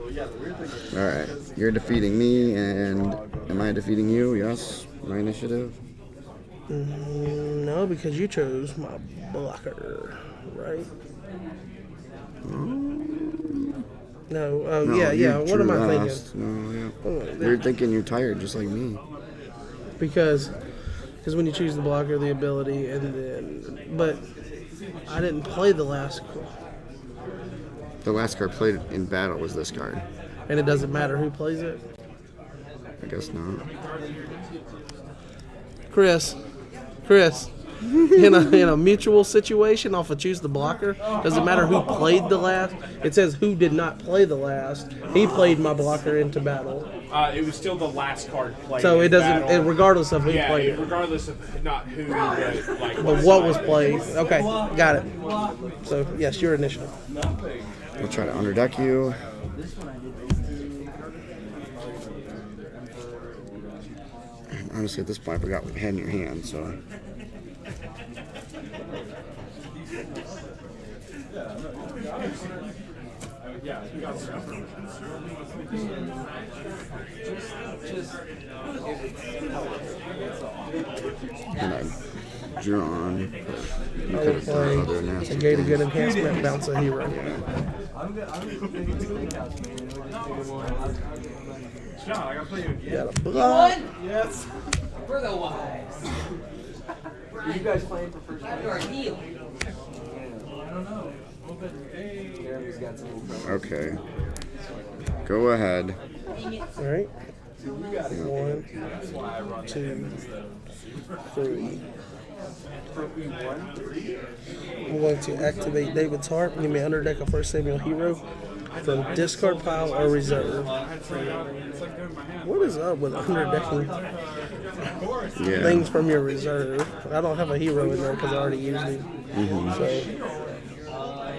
All right, you're defeating me, and am I defeating you? Yes, my initiative. No, because you chose my blocker, right? No. Oh, No, yeah. you What am drew I last. thinking? No, Oh, yeah. You're thinking you're tired, just like me. Because when you choose the blocker, the ability, and then, but I didn't play the last, The last card played in battle was this card. and it doesn't matter who plays it. I guess not. Chris, in a mutual situation, off of choose the blocker, doesn't matter who played the last. It says who did not play the last. He played my blocker into battle, It was still the last card played. so it in doesn't. battle. regardless of who Yeah, played it. regardless of not who, but like. But what was played? Okay, got it. So yes, your initiative. We'll try to underdeck you. Honestly, at this point, I forgot what you had in your hand, so. And I drew on. You I could would have play done other nasty negate a good things. enhancement, bounce a hero. Got a block. For the wise. Are you guys playing for first Not your heel. Jeremy's got some little trouble. Okay. Go ahead. All right. 1, 2, 3. I'm going to activate David's Heart. You may underdeck a first Samuel hero from discard pile or reserve. What is up with underdecking Yeah. things from your reserve? I don't have a hero in there because I already used him. So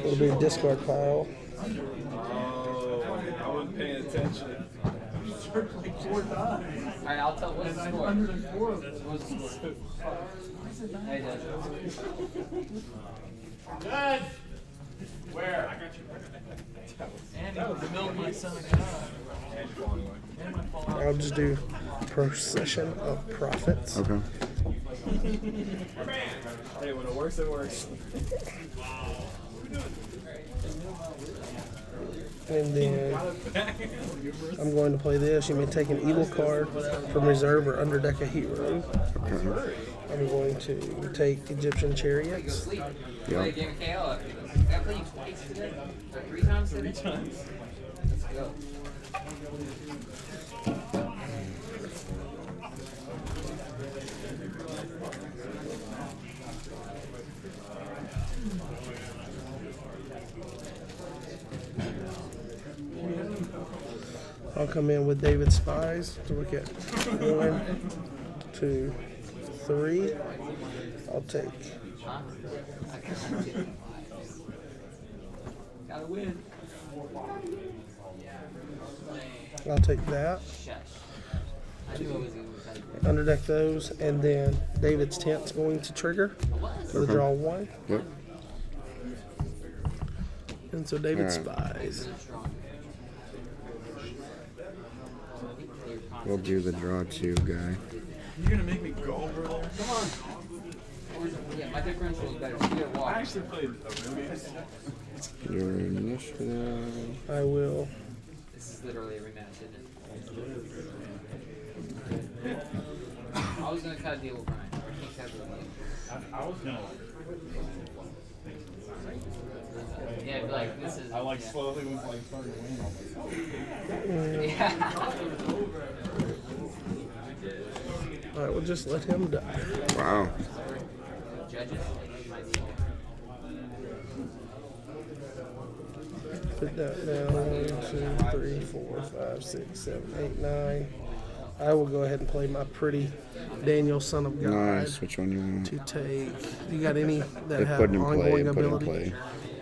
it'll be a discard pile. I wasn't paying attention. Alright, I'll tell what's the score. What's the score? Hey, Dad. Good. Where? I got you. And he was milking my son of God. I'll just do procession of profits. Okay. Hey, when it works, it works. And then I'm going to play this. You may take an evil card from reserve or underdeck a hero. Okay. I'm going to take Egyptian Chariots. Yep. I'll come in with David Spies to look at 1, 2, 3. I'll take. I'll take that. Underdeck those, and then David's Tent's going to trigger for the draw 1. Yep. And so David Alright. Spies. We'll do the draw 2 guy. You're gonna make me go over there? Come on. Yeah, my differential is better. So you gotta walk. I actually played a movie. Your initiative. I will. This is literally a rematch, isn't it? I was gonna cut a deal with Brian. I can't cut a deal with you. I was gonna. Yeah, I'd be like, this is. I like yeah. slowly was like starting to win. I was like, Yeah. All right, we'll just let him die. Wow. Judges. Put that down. 1, 2, 3, 4, 5, 6, 7, 8, 9. I will go ahead and play my pretty Daniel, son of God. Nice. Which one you want? To take. You got any that They have put it in play. ongoing Put it in ability? play.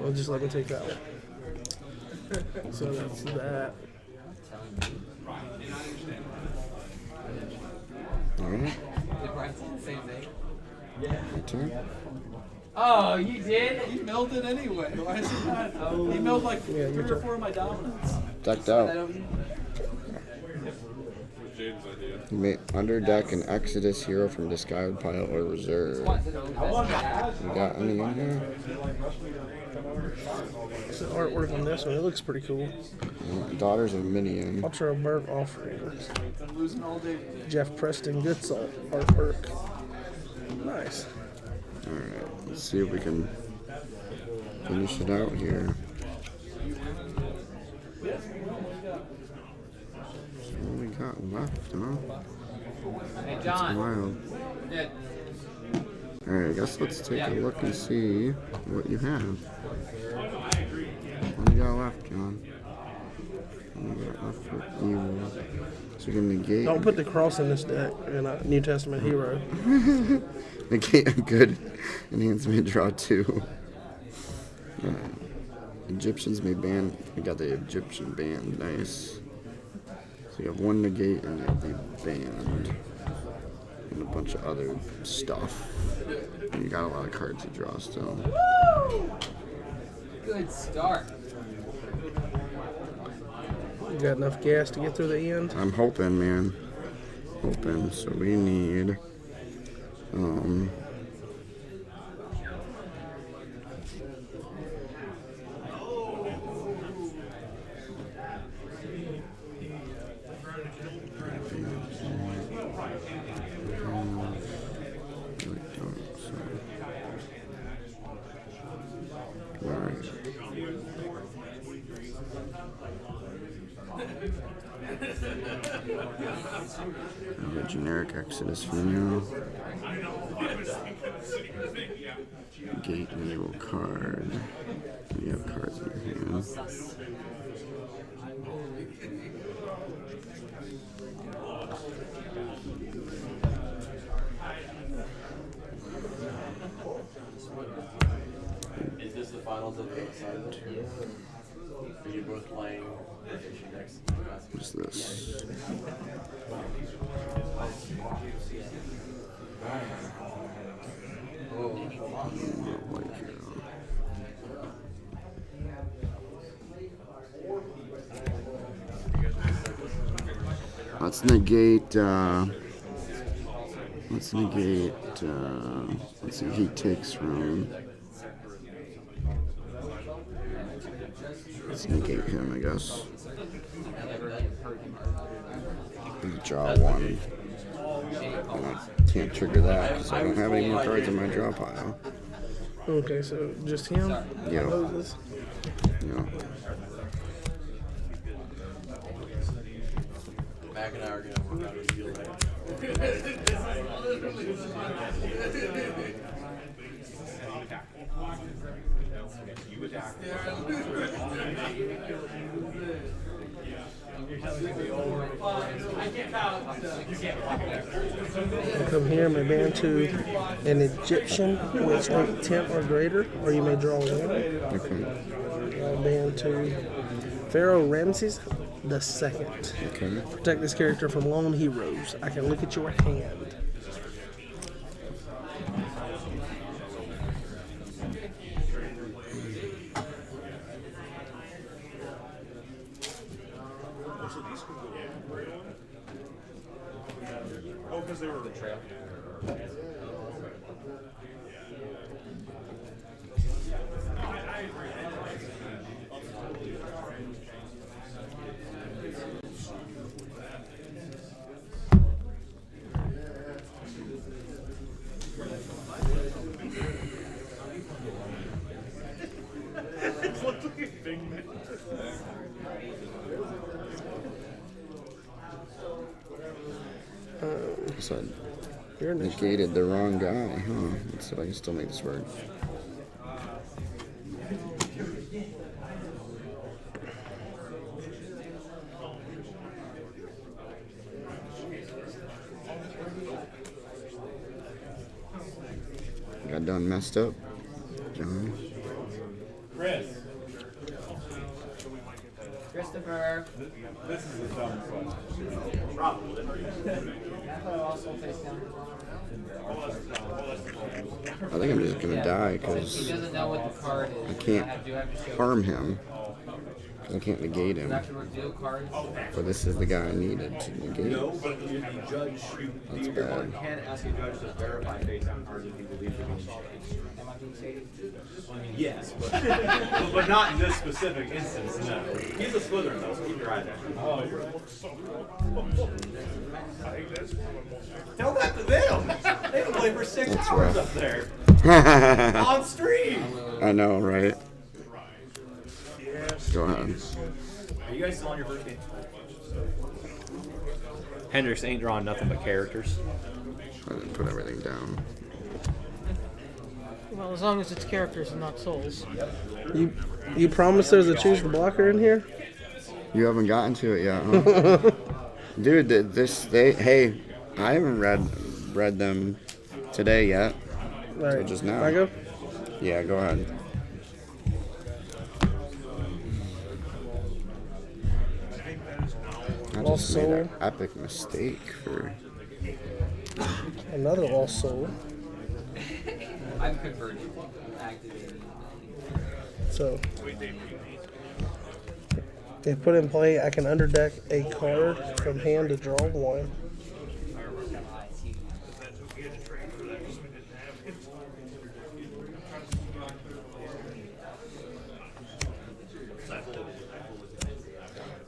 Well, just let me take that one. So that's that. Alright. Did Brian say the same thing? Your turn. Oh, you did? He milled it anyway. Why is he not? He milled like Yeah, 3 or 4 of my dominants. Decked out. You may underdeck an Exodus hero from discard pile or reserve. You got any in here? So artwork on this one, it looks pretty cool. Daughters of Midian. Ultra Burnt Offerings. I'm losing all day. Jeff Preston Goodsalt artwork. Nice. Alright, let's see if we can finish it out here. So what we got left, huh? Hey, That's John. wild. Yeah. Alright, I guess let's take a look and see what you have. What do you got left, John? What do you got left for evil? So you're gonna negate. Don't put the cross in this deck in a New Testament hero. Negate a good enhancement draw 2. Egyptians may ban. We got the Egyptian banned. Nice. So you have 1 negate and you'll be banned. And a bunch of other stuff. And you got a lot of cards to draw still. Woo! Good start. You got enough gas to get through the end? I'm hoping, man. Hoping. So we need a generic Exodus for now. Gate and evil card. You have cards in your hand. Is this the finals of the assignment? Are you both playing next? What's this? White hero. Let's negate. Let's negate. Let's see. He takes from. Let's negate him, I guess. Draw one. And I can't trigger that because I don't have any more cards in my draw pile. Okay, so just him? Yeah. Moses? Yeah. Mac and I are gonna work out a deal there. I come here, may ban to an Egyptian with strength 10 or greater, or you may draw one. Okay. I'll ban to Pharaoh Ramses the Second. Okay. Protect this character from lone heroes. I can look at your hand. Oh, because they were the trail. So I You're in the negated the wrong guy, huh? Let's see if I can still make this work. Got done messed up, John. Chris. Christopher. This is a dumb question. I think I'm just gonna die He because doesn't know what the card is. I can't harm him. I can't negate him. Have to reveal cards. But this is the guy I needed to negate. But if you judge, That's you bad. can ask a judge to verify face on cards if he believes they're being changed. Am I being shaded? I mean, yes, but, but not in this specific instance, no. He's a Slytherin, though, so keep your eye there. Oh, you're Tell that to them! They can play for 6 That's hours rough. up there on stream! I know, right? Go ahead. Are you guys still on your first game? Hendrix ain't drawing nothing but characters. I didn't put everything down. Well, as long as it's characters and not souls. You promise there's a choose the blocker in here? You haven't gotten to it yet, huh? Dude, hey, I haven't read them today yet. Right. So just now. I go? Yeah, go ahead. I just made an epic mistake for. Another Lost Soul. I've converted. Activated. So, if put in play, I can underdeck a card from hand to draw one.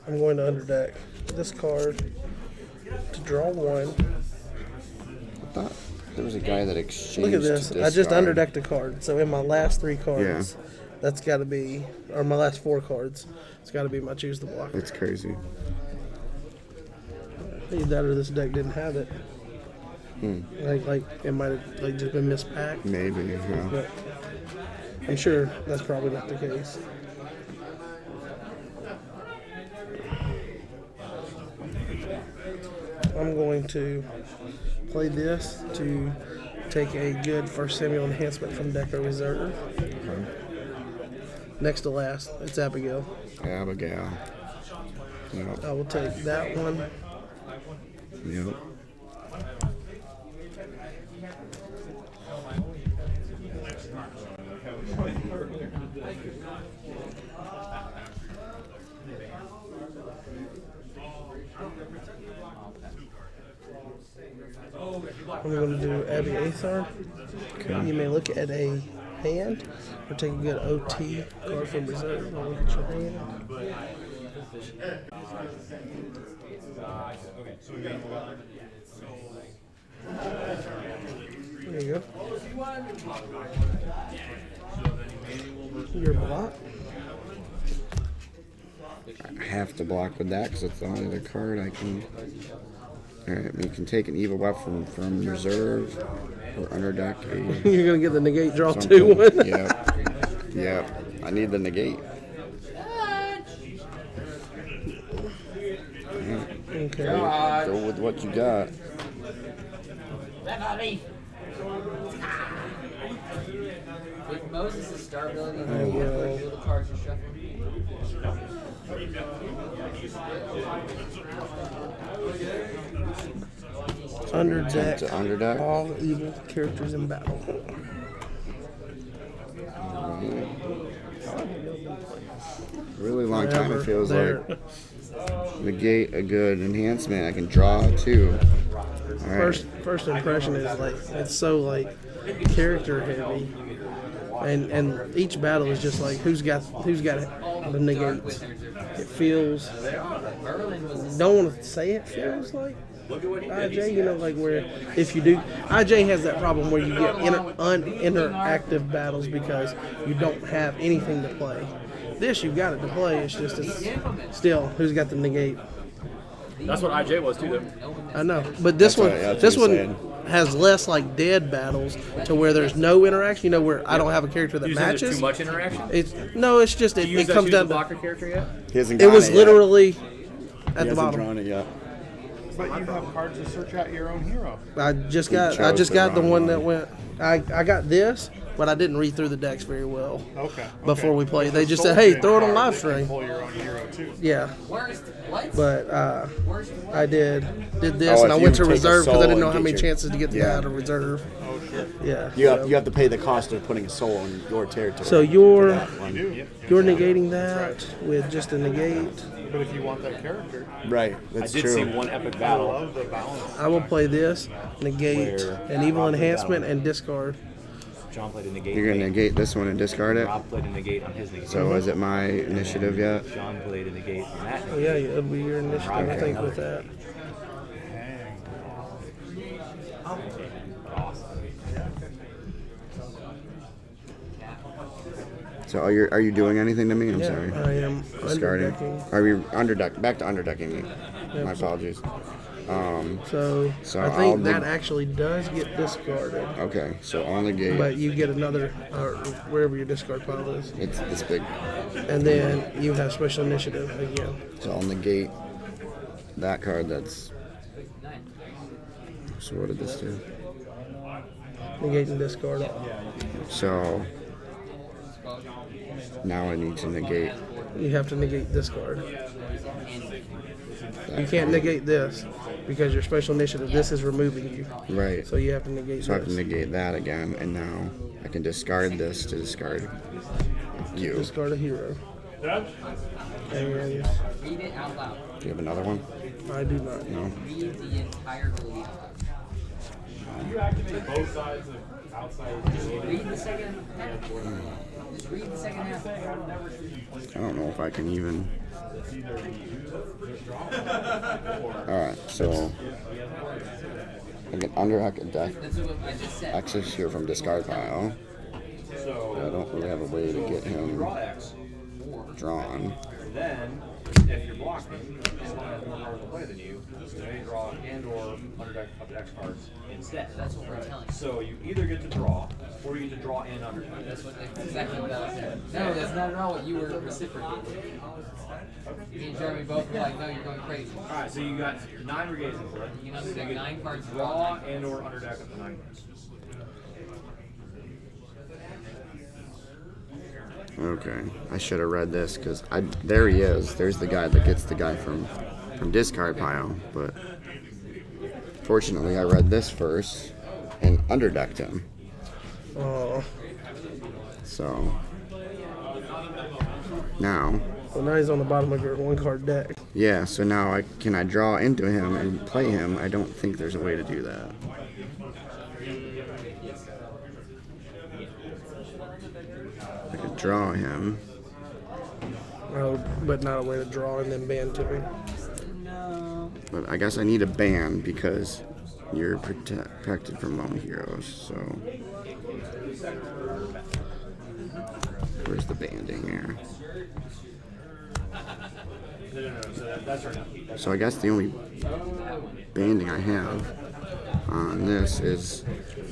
I'm going to underdeck this card to draw one. I thought there was a guy that exchanged. Look at this. I just underdecked a card. So in my last 3 cards, that's got to be, or my last 4 cards, it's got to be my choose the blocker. It's crazy. Either that or this deck didn't have it. Like it might have just been mispacked. Maybe, yeah. But I'm sure that's probably not the case. I'm going to play this to take a good First Samuel enhancement from Deco Reserve. Okay. Next to last, it's Abigail. Abigail. Yep. I will take that one. Yep. I'm going to do Abby Athar. You may look at a hand or take a good OT card from reserve. I'll look at your hand. There you go. Your block. I have to block with that because it's the only other card I can. Alright, you can take an evil weapon from reserve or under deck. You're gonna get the negate draw Something. 2. Yep. I need the negate. Okay. Go with what you got. With Moses' star ability, will- little cards you shuffle. Under deck. To under deck. All evil characters in battle. Really long time it feels There. like. Negate a good enhancement. I can draw too. Alright. First impression is like it's so like character heavy, and each battle is just like who's got the negates. It feels. Don't want to say it feels like IJ, you know, like where if you do, IJ has that problem where you get uninteractive battles because you don't have anything to play. This you've got it to play. It's just still who's got the negate. That's what IJ was too, though. I know, but this one, that's this what one you're saying. has less like dead battles to where there's no interaction. You know, where I don't have a character that You said there's matches. too much interaction? It's just Do you it use that comes choose down the to blocker character yet? He hasn't it got was yet. literally He at the hasn't bottom. drawn it yet. But you have cards to search out your own hero. I just got chose the the wrong one one. that went. I got this, but I didn't read through the decks very well. Okay. Before we played, they There's a just said, soul "Hey, gem throw it on card live that you can stream." Pull your own hero too. Yeah, What? but I did this, Oh, and I if went you to take a reserve because soul I didn't know and how get many your- chances to get Yeah. out of reserve. Oh shit. Yeah, You have to pay the cost of putting a soul in your territory. So you're You do. you're negating that with just a negate. But if you want that character, Right, I that's did true. see one epic I battle. love the balance. I will play this, negate Where an evil Rob played enhancement, that and discard. John played a negate. You're gonna negate this one and discard it. Rob played a negate on his negate. So is it my initiative yet? John played a negate on that Oh, negate. yeah, it'll be your initiative, I think, with that. So are you doing anything to me? I'm Yeah, sorry. I am Discarding. underdecking. Are we underdeck? Back to underdecking me. My apologies. So I I'll think that neg- actually does get discarded, Okay, so I'll negate. but you get another, wherever your discard pile is. It's this big. And then you have special initiative again. So I'll negate that card. That's. So what did this do? Negate and discard all. So now I need to negate. You have to negate discard. That You can't card. negate this because your special initiative, this is removing you. Right. So you have to negate So I have to this. negate that again, and now I can discard this to discard you. Discard a hero. And Read it out loud. Do you have another one? I do not. No. Read the entire ability out loud. You activate both sides of outside of the Read the second half. Just read the second half. I don't know if I can even. Alright, so I get underhack a deck. That's what I just said. Access here from discard pile. I don't really have a way to get him drawn. Then, if you're blocking, someone has more cards to play than you, you may draw and/or underdeck up to X cards instead. That's what we're telling you. So you either get to draw, or you get to draw and underdeck. That's exactly what I was saying. No, that's not at all what you were reciprocating. Me and Jeremy both were like, no, you're going crazy. Alright, so you got 9 regazing for it. You can underdeck 9 cards, Draw and/or underdeck up to 9 cards. Okay, I should have read this because there he is. There's the guy that gets the guy from discard pile. But fortunately, I read this first and underdecked him. Oh, So now, well, now he's on the bottom of your one card deck. yeah. So now can I draw into him and play him? I don't think there's a way to do that. I could draw him. Oh, but not a way to draw and then ban to him. But I guess I need a ban because you're protected from lone heroes, so. Where's the banding here? So I guess the only banding I have on this is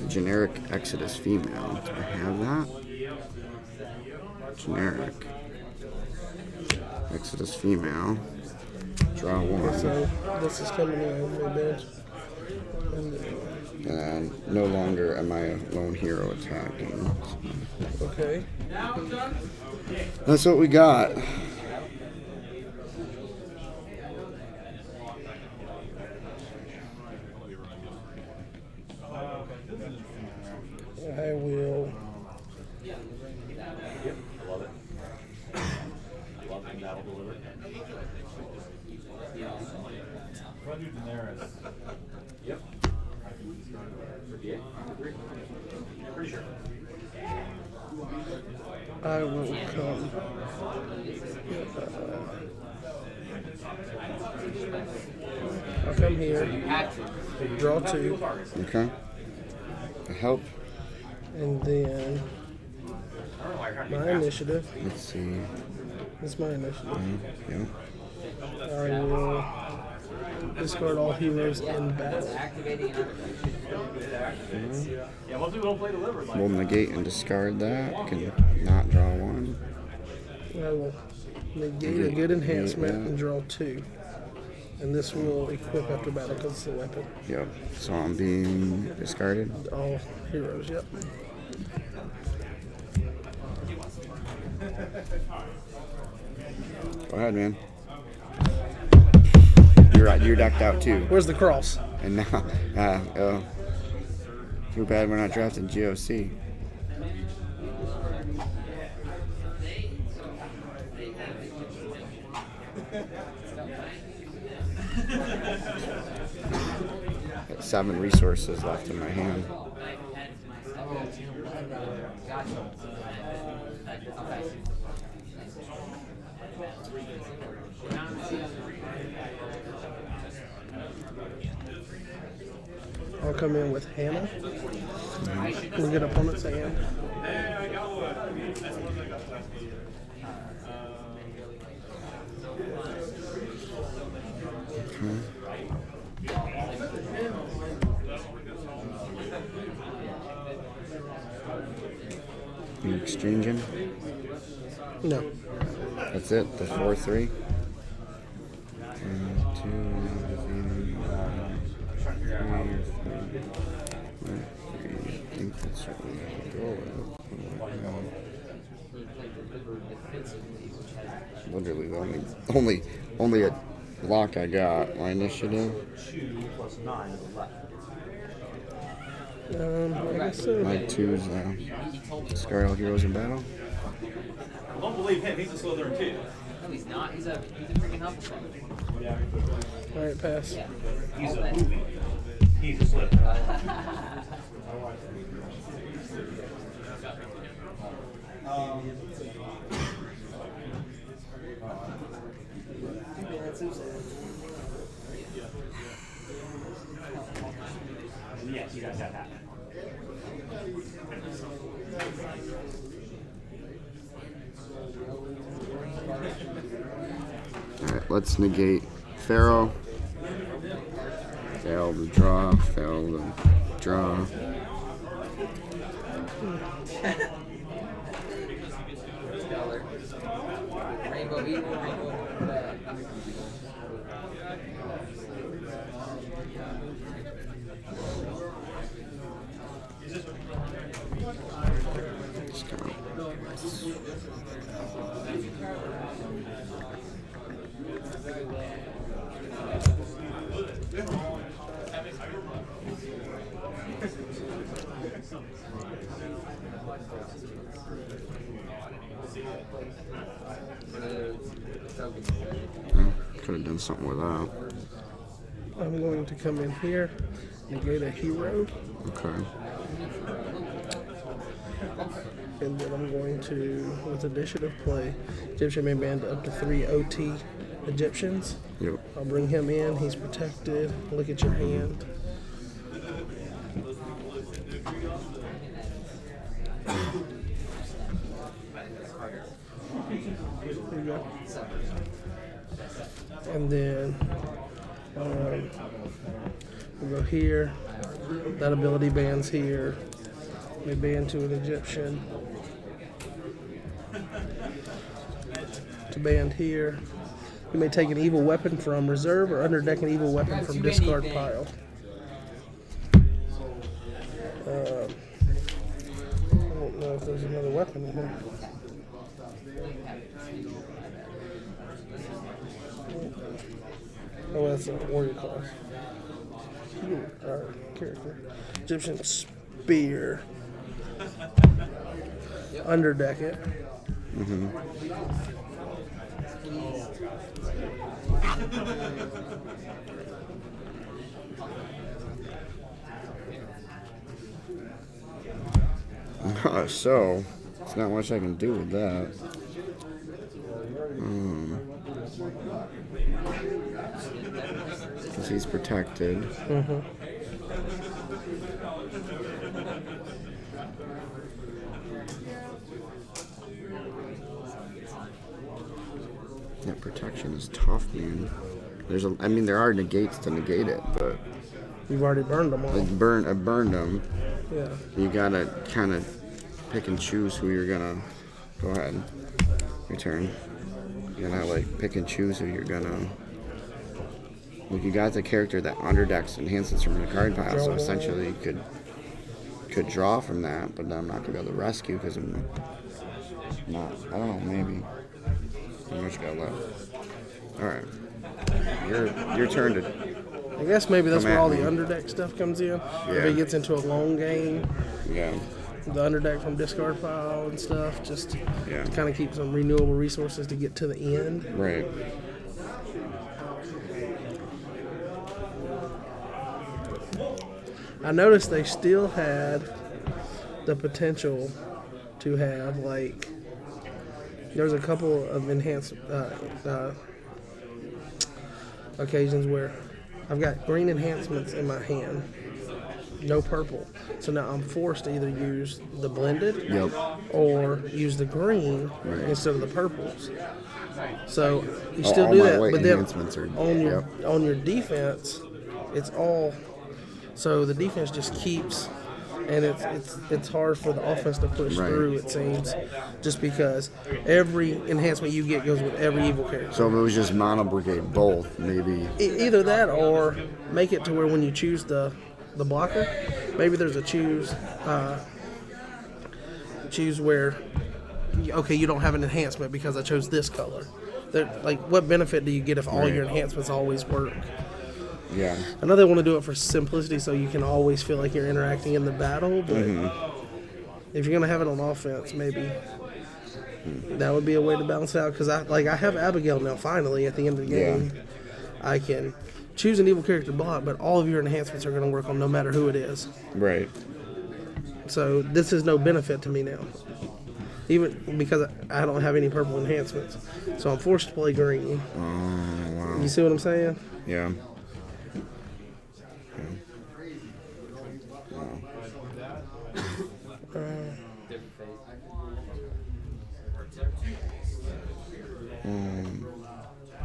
generic Exodus female. Do I have that? Generic Exodus female. Draw one. So this is coming in my bench. And no longer am I a lone hero attacking. Okay. That's what we got. I will. Love it. Love it. That'll deliver. Run your Daenerys. Yep. Yeah. Pretty sure. I will come. I'll come here. Draw 2. Okay. Help. And then my initiative. Let's see. It's my initiative. Yeah. I will discard all heroes in battle. Yeah, most people don't play deliver. We'll negate and discard that. Can not draw one. I will negate a good enhancement and draw 2. And this will equip after battle because it's a weapon. Yep. So I'm being discarded. All heroes, yep. Go ahead, man. You're decked out too. Where's the cross? And now, too bad we're not drafting GOC. Got 7 resources left in my hand. I'll come in with Hannah. Look at opponent's hand. You exchanging? No. That's it. The 4-3. 2. I think that's what we have to go with. Literally the only a block I got. My initiative. 2 plus 9 to the left. I guess so. My 2's discard all heroes in battle. Don't believe him. He's a Slytherin too. No, he's not. He's a freaking Hufflepuff. Alright, pass. He's a movie. He's a Slytherin. Yes, you guys have that. Alright, let's negate Pharaoh. Fail to draw, fail to draw. Rainbow Eagle, Rainbow Bad. Just kind of could have done something with that. I'm going to come in here, negate a hero. Okay. And then I'm going to, with initiative play, Egyptian may band up to 3 OT Egyptians. Yep. I'll bring him in. He's protected. Look at your hand. There you go. And then we'll go here. That ability bands here. We band to an Egyptian. To band here. You may take an evil weapon from reserve or underdeck an evil weapon from discard pile. I don't know if there's another weapon in here. Oh, that's a warrior class. Our character. Egyptian spear. Underdeck it. So, there's not much I can do with that. Because he's protected. Yeah, protection is tough, man. I mean, there are negates to negate it, but You've already burned them all. I burned them. Yeah. You gotta kind of pick and choose who you're gonna. Go ahead. Your turn. You're gonna like pick and choose who you're gonna. Like you got the character that underdecks enhances from the card pile, so essentially you could draw from that, but I'm not gonna be able to rescue because I'm not. I don't know. Maybe. How much got left? All right. Your turn to. I guess maybe that's Come where at all the me. underdeck stuff comes in. Yeah. If it gets into a long game, Yeah. the underdeck from discard pile and stuff, just Yeah. to kind of keep some renewable resources to get to the end. Right. I noticed they still had the potential to have, like, there's a couple of enhanced occasions where I've got green enhancements in my hand, no purple. So now I'm forced to either use the blended Yep. or use the green Right. instead of the purples. So you Oh, still all do my that, white but then enhancements are- on your defense, it's all. So the defense just keeps, and it's hard for the offense to push Right. through. It seems, just because every enhancement you get goes with every evil character. So if it was just mono brigade both, maybe. Either that or make it to where when you choose the blocker, maybe there's a choose where, okay, you don't have an enhancement because I chose this color. Like, what benefit do you get if all Right. your enhancements always work? Yeah. I know they want to do it for simplicity so you can always feel like you're interacting in the battle, but if you're going to have it on offense, maybe that would be a way to balance it out. Because I have Abigail now, finally, at the end of the game. I can choose an evil character block, but all of your enhancements are going to work on no matter who it is. Right. So this is no benefit to me now. Even because I don't have any purple enhancements. So I'm forced to play green. Oh, wow. You see what I'm saying? Yeah.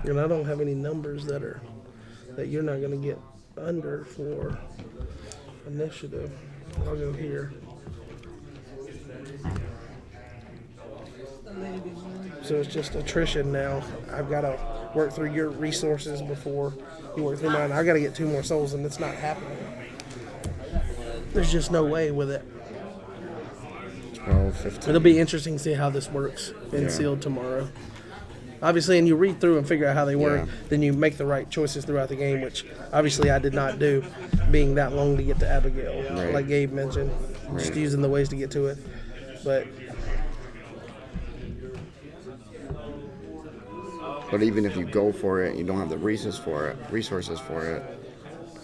And I don't have any numbers that you're not going to get under for initiative. I'll go here. So it's just attrition now. I've got to work through your resources before you work through mine. I've got to get 2 more souls, and it's not happening. There's just no way with it. 12, 15. It'll be interesting to see how this works in Sealed tomorrow. Obviously, and you read through and figure out how they work, then you make the right choices throughout the game, which obviously I did not do, being that long to get to Abigail, like Gabe mentioned. Just using the ways to get to it. But even if you go for it, you don't have the resources for it.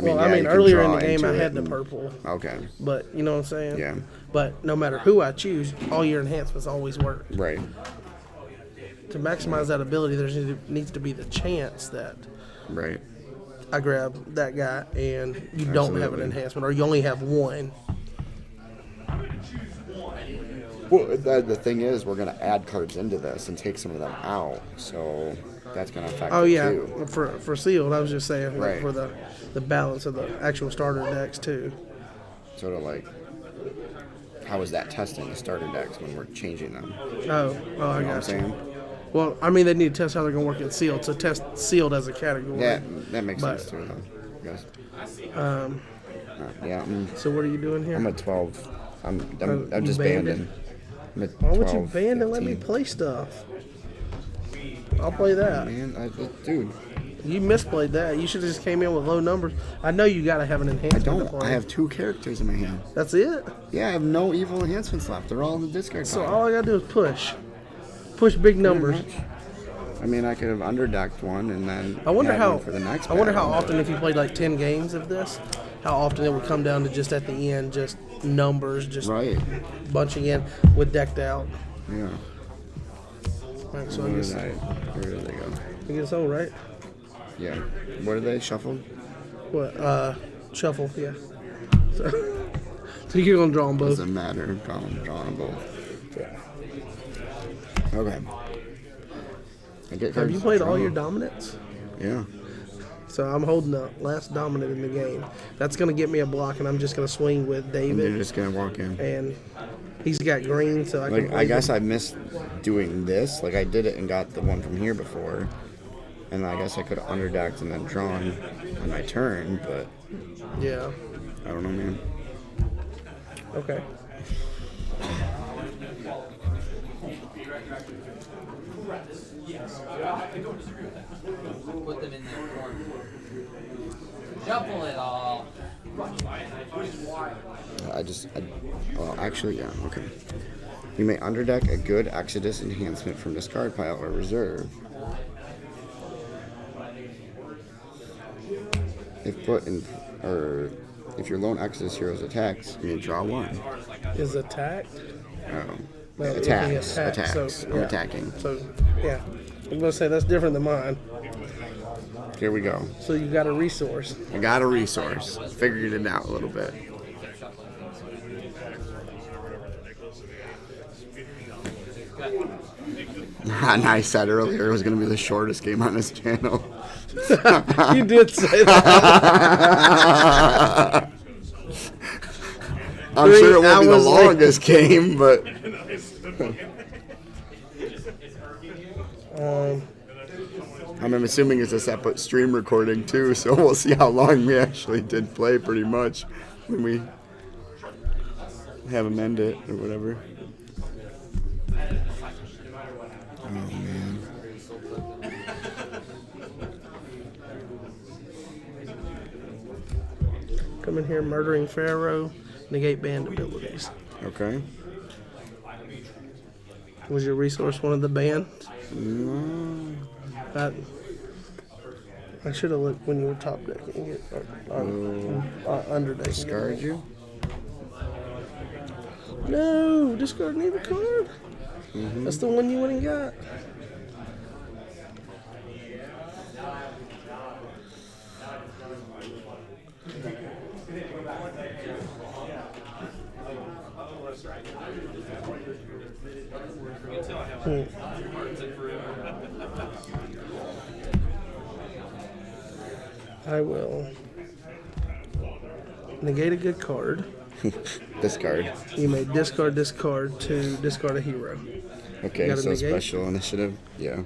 Well, yeah, I mean, you can earlier in draw the game, I into it had the and- purple, Okay. but you know what I'm saying? Yeah. But no matter who I choose, all your enhancements always work. Right. To maximize that ability, there needs to be the chance that Right. I grab that guy and you don't have an Absolutely. enhancement, or you only have one. Well, the thing is, we're going to add cards into this and take some of them out, so that's going to affect Oh it yeah, too. for sealed, I was just saying like, Right. for the balance of the actual starter decks too. Sort of like, how is that testing the starter decks when we're changing them? Oh, I You know what I'm got you. saying? Well, I mean, they need to test how they're going to work in sealed. So test sealed as a category. That makes But, sense too, though. Yes. So what are you doing here? I'm at 12. I'm you just banned banding. I'm at Why would you 12, ban and let me 15. play stuff? I'll play that. Man, dude, You misplayed that. You should have just came in with low numbers. I know you got to have an I enhancement to don't. play. I have 2 characters in my hand. That's it? Yeah, I have no evil enhancements left. They're all in the discard So pile. all I got to do is push. Push big numbers. I mean, I could have underdecked one and then I wonder add how one for the next I wonder how battle. often, if you played like 10 games of this, how often it would come down to just at the end, just numbers, just Right. bunching in with decked out. Yeah. Right, so Where I guess did they go? I guess so, right? Yeah. What are they? Shuffled? What? Shuffle, yeah. So, so you're gonna draw them both. Doesn't matter. Drawing them both. Okay. I get Have cards you to played draw. all your dominants? Yeah. So I'm holding the last dominant in the game. That's gonna get me a block, and I'm just gonna swing with And you're David, just gonna walk in. and he's got green, so I can. Like, play I guess the- I missed doing this. Like, I did it and got the one from here before. And I guess I could have underdecked and then drawn on my turn, but Yeah. I don't know, man. Okay. Put them in their corner. Shuffle it all. Well, actually, yeah, okay. You may underdeck a good Exodus enhancement from discard pile or reserve. If put in, or if your lone Exodus heroes attacks, you may draw one. Is attacked? Well, if he Attacks. attacks, Attacks. so, I'm yeah. attacking. So, yeah. I'm gonna say that's different than mine. Here we go. So you got a resource. I got a resource. Figured it out a little bit. And I said earlier it was going to be the shortest game on this channel. You did say that. I'm sure it won't be the 3 hours later. longest game, but I'm assuming it's a separate stream recording too, so we'll see how long we actually did play pretty much when we have them end it or whatever. Oh man. Come in here, murdering Pharaoh, negate band abilities. Okay. Was your resource one of the bands? No. I should have looked when you were top decking it, or under decking. Discard it. you? No, discard an evil card. That's the one you went and got. I will negate a good card. Discard. You may discard this card to discard a hero. Okay, gotta so negate? special initiative. Yeah.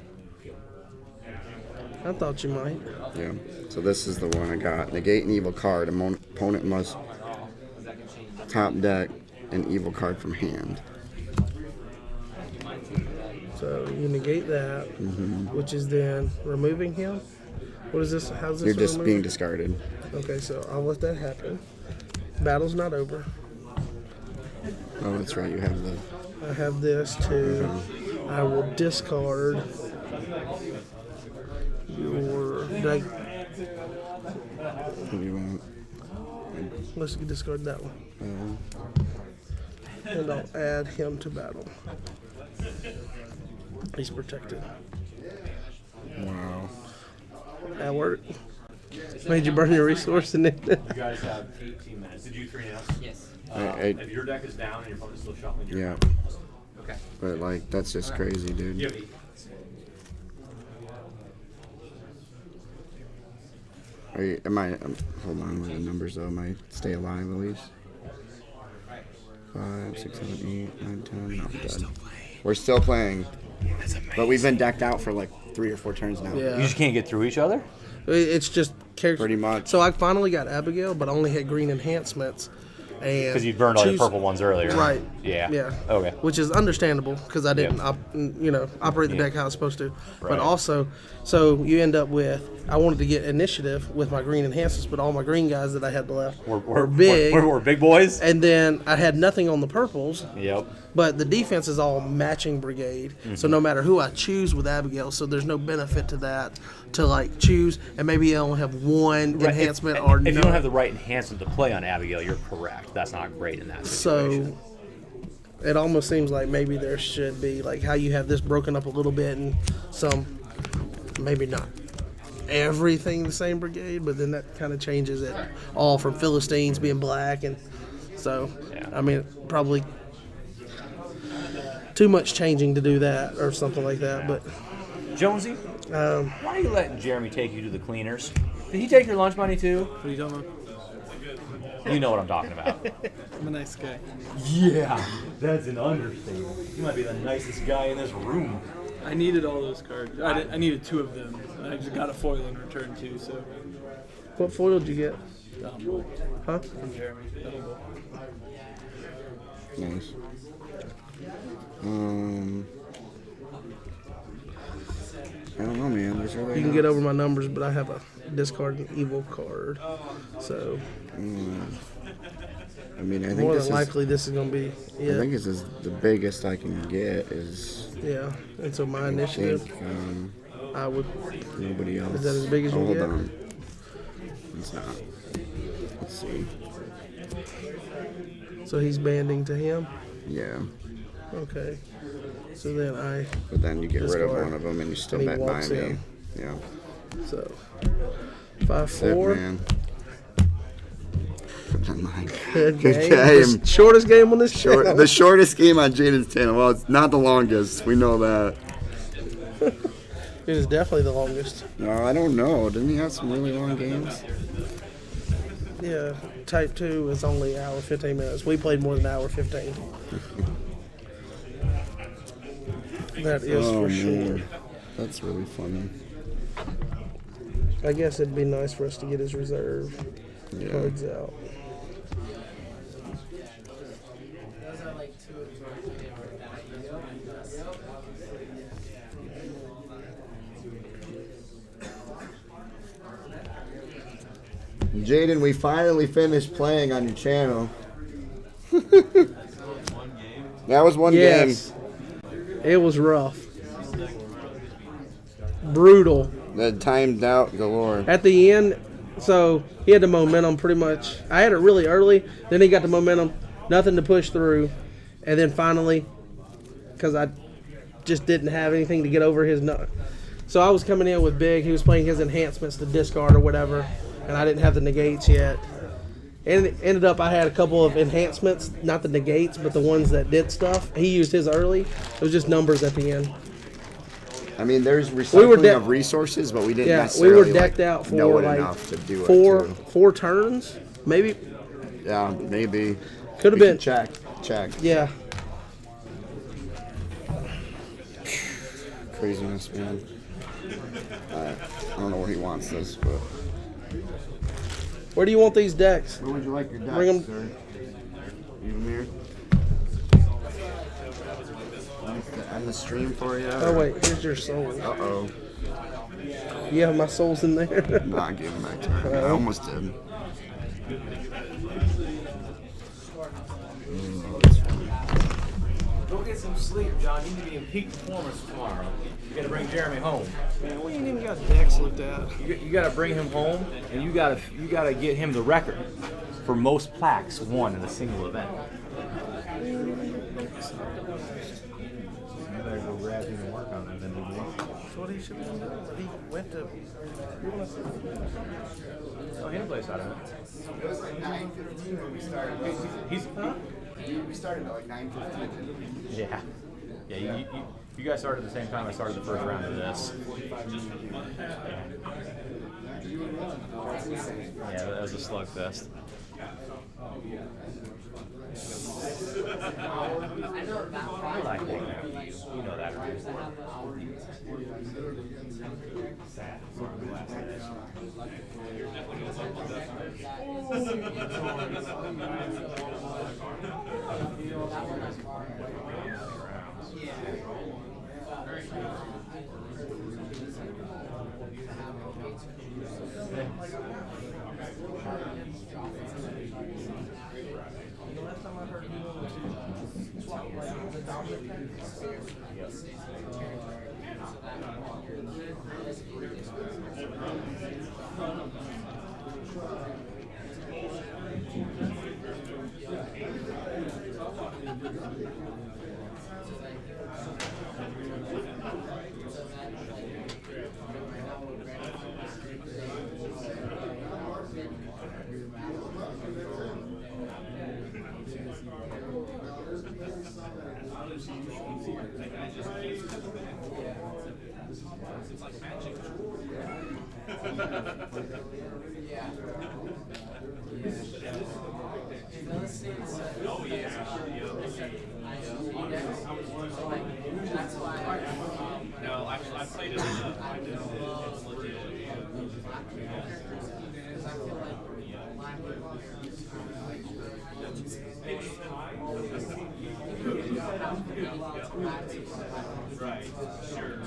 I thought you might. Yeah. So this is the one I got. Negate an evil card. Opponent must top deck an evil card from hand. So you negate that, which is then removing him. What is this? How's this? You're just removed? being discarded. Okay, so I'll let that happen. Battle's not over. Oh, that's right. You have the. I have this too. I will discard your. What do you want? Let's discard that one. And I'll add him to battle. He's protected. Wow. That worked. Made you burn your resource and then. You guys have 18 minutes. Did you 3 now? Yes. If your deck is down and your opponent's still shuffling, you're Yeah. Okay. But like, that's just crazy, You dude. have 8. Are you, am I? Hold on with the numbers though. Am I stay alive at least? 5, 6, 7, 8, 9, 10. No, I'm dead. We're still playing. But we've been decked out for like 3 or 4 turns now. Yeah. You just can't get through each other? It's just character. Pretty much. So I finally got Abigail, but I only had green enhancements. Because you burned all your purple ones earlier. Right. Yeah. Yeah. Okay. Which is understandable because I didn't, Yep. operate the deck how it's supposed to. Right. But also, so you end up with, I wanted to get initiative with my green enhancements, but all my green guys that I had left were big. We're big boys? And then I had nothing on the purples. Yep. But the defense is all matching brigade. Mm-hmm. So no matter who I choose with Abigail, so there's no benefit to that to like choose and maybe I only have one enhancement or if no. you don't have the right enhancement to play on Abigail, you're correct. That's not great in that situation. So it almost seems like maybe there should be like how you have this broken up a little bit and some, maybe not everything the same brigade, but then that kind of changes it all from Philistines being black and so Yeah. I mean probably too much changing to do that or something like that. But Jonesy, why are you letting Jeremy take you to the cleaners? Did he take your lunch money too? What are you talking about? You know what I'm talking about. I'm a nice guy. Yeah, that's an understatement. You might be the nicest guy in this room. I needed all those cards. I needed 2 of them. And I just got a foil in return too. So, what foil did you get? Huh? From Jeremy. Nice. I don't know, man. There's really You can get over my numbers, but I have a discard an evil card. So I mean, I think more this than is. likely this is going to be I it. think this is the biggest I can get. Is Yeah. And so my I initiative, think I would. nobody else. Is that as big as you Hold get? on. It's not. Let's see. So he's banding to him. Yeah, Okay. So then I. but then you get rid of Discard. one of them and you still And he bet by walks me. in. Yeah. So That's it, 5-4. man. Good Good game. game. The shortest game on this channel. The shortest game on Jaden's channel. Well, it's not the longest. We know that. It is definitely the longest. No, I don't know. Didn't he have some really long games? Yeah. Type 2 is only an hour 15 minutes. We played more than an hour 15. That is for sure. That's really funny. I guess it'd be nice for us to get his reserve Yeah. cards out. Jaden, we finally finished playing on your channel. That was one Yes. It was rough. Brutal. game. That timed out galore. At the end, so he had the momentum pretty much. I had it really early. Then he got the momentum, nothing to push through. And then finally, because I just didn't have anything to get over his nut. So I was coming in with big. He was playing his enhancements to discard or whatever. And I didn't have the negates yet. And it ended up I had a couple of enhancements, not the negates, but the ones that did stuff. He used his early. It was just numbers at the end. I mean, there's recycling of resources, but we didn't Yeah, we necessarily were decked out for know it like enough to do four it. four turns, maybe. Yeah, maybe. Could have We been. can check. Yeah. Craziness, man. I don't know where he wants this, but. Where do you want these decks? Where would you like your decks, Bring 'em- sir? Even here. End the stream for you. Oh wait, here's your soul. Uh-oh. You have my souls in there. Nah, give him back to me. I almost did. Go get some sleep, John. You need to be in peak performance tomorrow. You gotta bring Jeremy home. Man, we ain't even got decks looked at. You gotta bring him home, and you gotta get him the record. for most plaques won in a single event. You better go grab him and work on that then, maybe. That's what he should have done. He went to. Oh, he didn't play side of it. It was like 9:15 when we started. We started at like 9:15. Yeah. Yeah, you guys started at the same time I started the first round of this. Yeah, that was a slugfest. I like it. You know that. No, I played it. Right. Sure.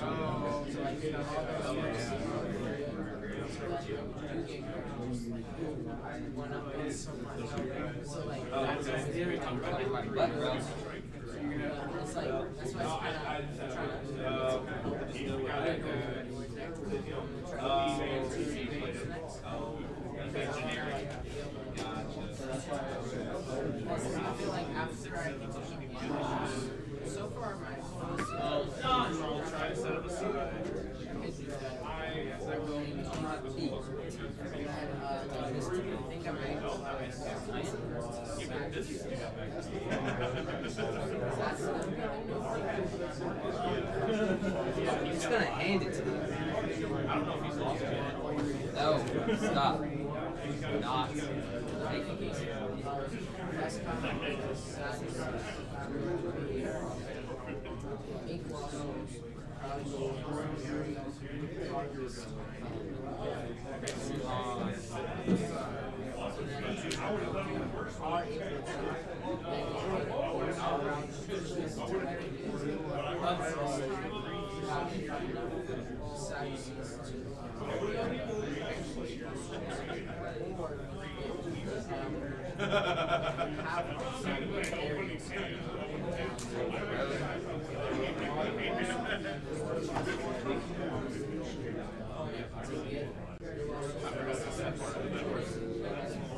So far, my Try to set up a scene. He's gonna hand it to you. I don't know if he's lost yet. No, stop. Not. Take it easy.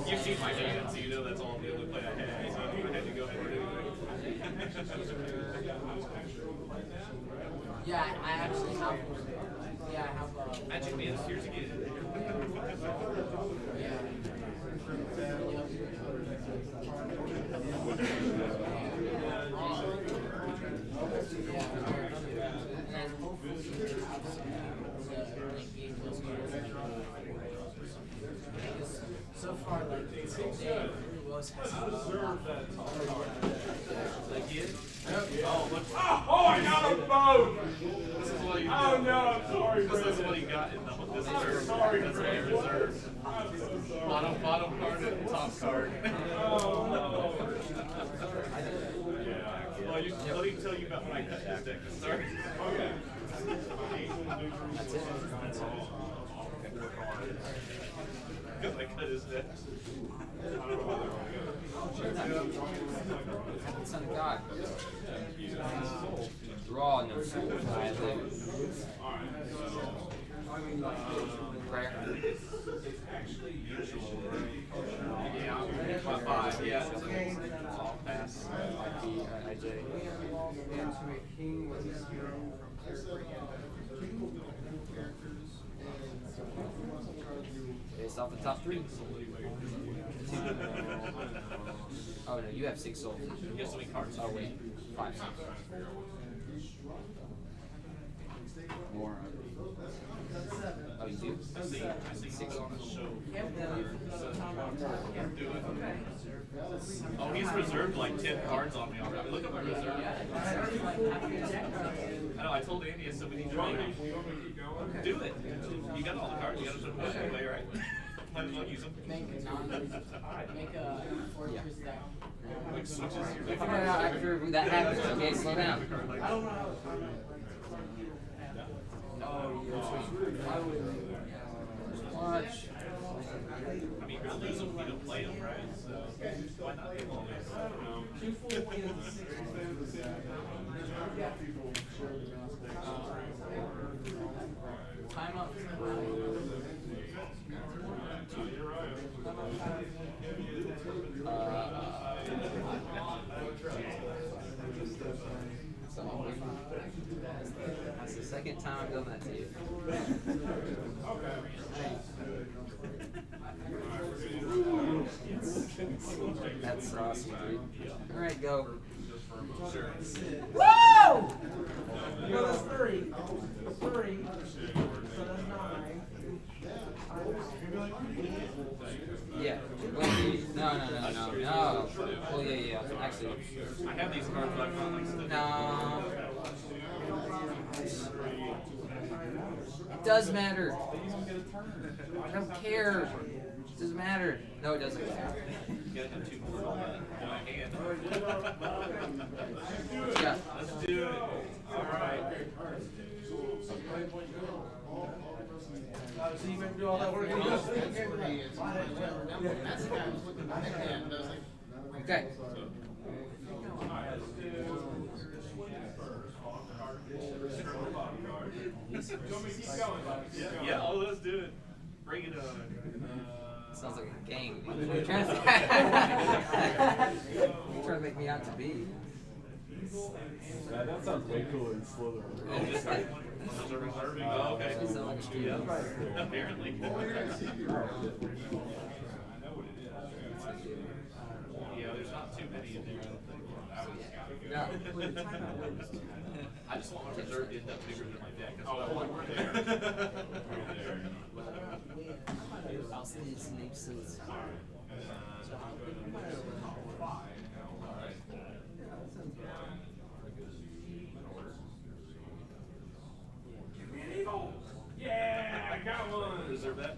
You've seen my hand, so you know that's all the only play I had. So I had to go for it anyway. Yeah, I actually have one. Yeah, I have Magic Man's here to get it. so far, like, today, who else has Oh, I got them both! This is what you oh, no, I'm sorry. This is what he got in the this is your sorry. That's what you reserved. Bottom card and top card. Oh, no. Yeah. Well, let me tell you about when I cut this deck. Sorry. Okay. That's it. Because I cut his deck. Son of God. Draw no souls. Prayer. 5. Yeah. All pass. Based off the top 3. Oh no, you have 6 souls. You have so many cards. Oh wait, 5 souls. More. Oh, you do? I see 6 on the show. Oh, he's reserved like 10 cards on me already. Look at my reserve. I know, I told Andy, I said we need to make them. Do it. You got all the cards. You got to put them away, right? Might as well use them. Make a fortress deck. Like switches. After that happens, okay, slow down. Watch. I mean, you're lose them if you don't play them, right? So why not give them Time up. That's the second time I've done that to you. That's awesome, dude. Alright, go. Woo! No, that's 3. 3. So that's 9. Yeah. Wait, no. Well, yeah. Actually, I have these cards, but I'm not like studying. no. It does matter. I don't care. It doesn't matter. No, it doesn't. You gotta have 2 more on that in my hand. Yeah. Let's do it. Alright. So you have to do all that work. Okay. Yeah, oh, let's do it. Bring it on. Sounds like a game. What are you trying to make me out to be? That sounds way cooler than Slither. Oh, just those are reserving. Oh, okay. Sounds like a street. Apparently. Yeah, there's not too many in there, I don't think. No. I just want my reserve to end up bigger than my deck. That's what I want. I'll sleep since. Yeah, I got one. Reserve that.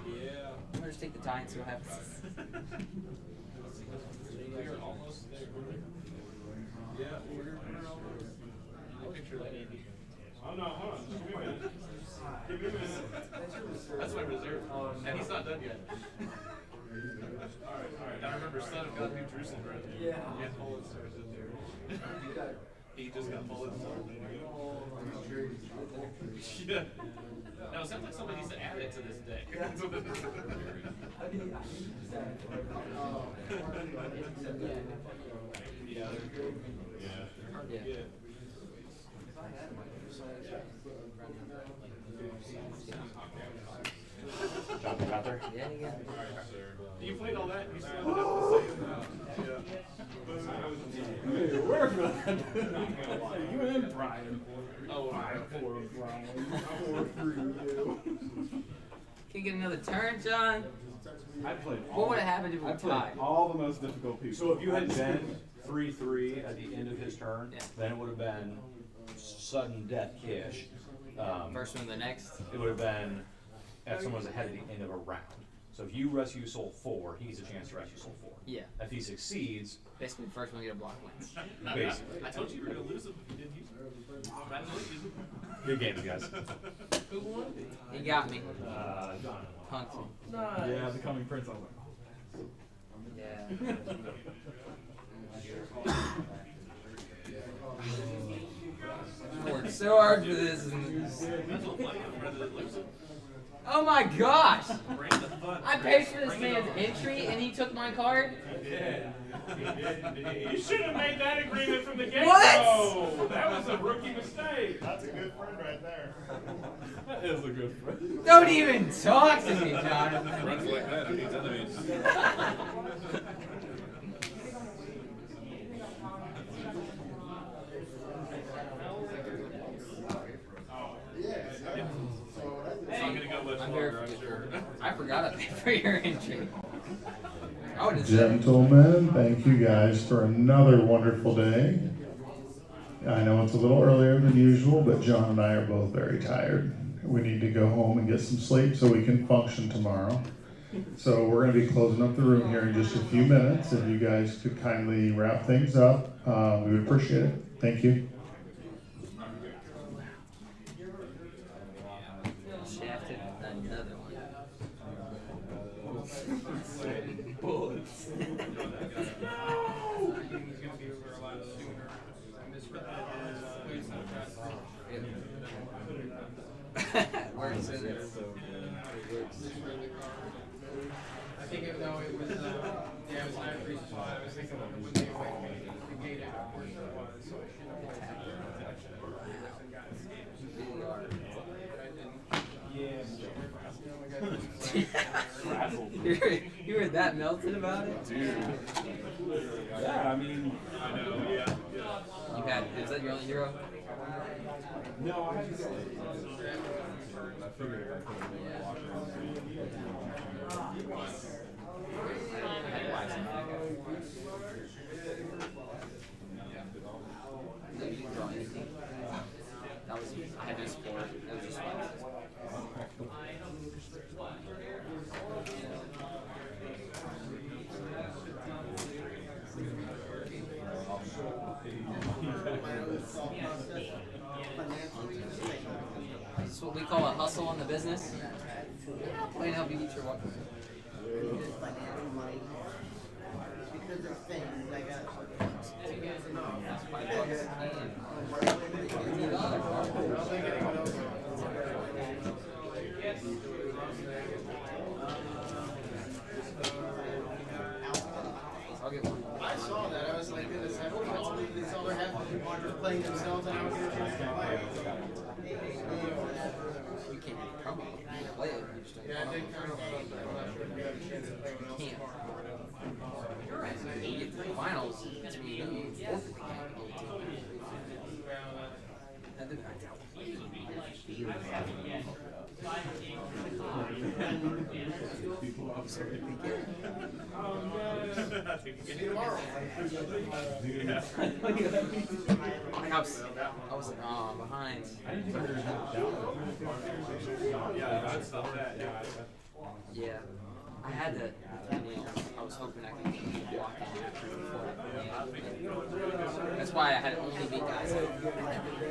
Yeah. I'm gonna just take the tie and see what happens. We are almost there. Yeah, we're almost. Picture that, Andy. Oh no, hold on. Just give me a minute. Give me a minute. That's my reserve. And he's not done yet. Alright. Gotta remember, Son of God, New Jerusalem, right? Yeah. And Pulitzer is in there. He just got Pulitzer. Yeah. No, it sounds like somebody needs to add it to this deck. Yeah. Yeah. Jonathan got there? Yeah, you got it. You played all that? You still have to say it. Hey, where for that? You and Brian. Oh, Poor Brian. Poor for you. Can you get another turn, John? I played all. What would have happened if we I played tied? all the most difficult people. So if you had been 3-3 at the end of his turn, Yeah. then it would have been sudden death-ish. First one, the next. It would have been if someone was ahead at the end of a round. So if you rescue soul 4, he has a chance to rescue soul 4. Yeah. If he succeeds, Basically, the first one to get a block wins. basically. I told you you were going to lose them if you didn't use them. Congratulations. Good games, guys. Who won? He got me. John. Punked me. Yeah, Becoming Prince. I was like, Yeah. I worked so hard for this. That's what playing rather than losing. Oh my gosh! Brand the I paid for this man's entry and he took my card? You should have made that agreement from the get-go. What? That was a rookie mistake. That's a good friend right there. That is a good friend. Don't even talk to me, Jonathan. Friends like that, who needs enemies? It's not gonna go much longer, I'm sure. I forgot I paid for your entry. I would have Gentlemen, thank you guys for another wonderful day. I know it's a little earlier than usual, but John and I are both very tired. We need to go home and get some sleep so we can function tomorrow. So we're going to be closing up the room here in just a few minutes. If you guys could kindly wrap things up, we would appreciate it. Thank you. shafted another one. Bullets. Works in it. I think it, though it was, yeah, it was 9 spot. I was thinking when they negated it, of course it was. So it should have You were that melted about it? Dude. Yeah, I mean, I know, yeah. You had, is that your only hero? No, I had to say, I figured if I put it in the locker room, I had to buy something. No, you didn't draw anything. That was, I had to explore. That was just fun. This is what we call a hustle on the business. Wait, help you eat your water. Because of things I got. I saw that. I was like, this these other half of people are just playing themselves, and I was going to play. You can't probably play it. You just don't. Yeah, I did kind of thought of that. I'm not sure if we have a chance to play one else. Can't. You get to the finals, it's me and you. I was behind. Yeah, I had to. I was hoping I could keep blocking after before. That's why I had only beat guys.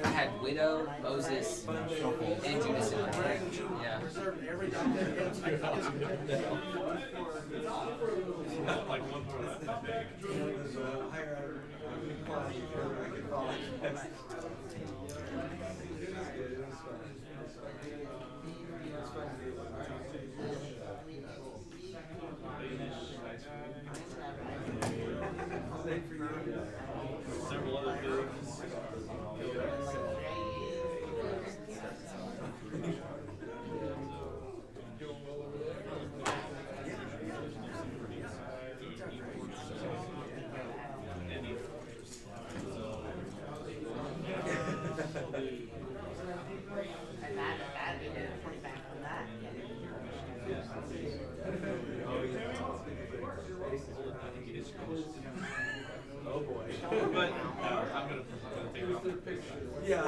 I had Widow, Moses, and Judas in my deck. Yeah. Several other things. Oh boy. But I'm gonna take off the picture. Yeah.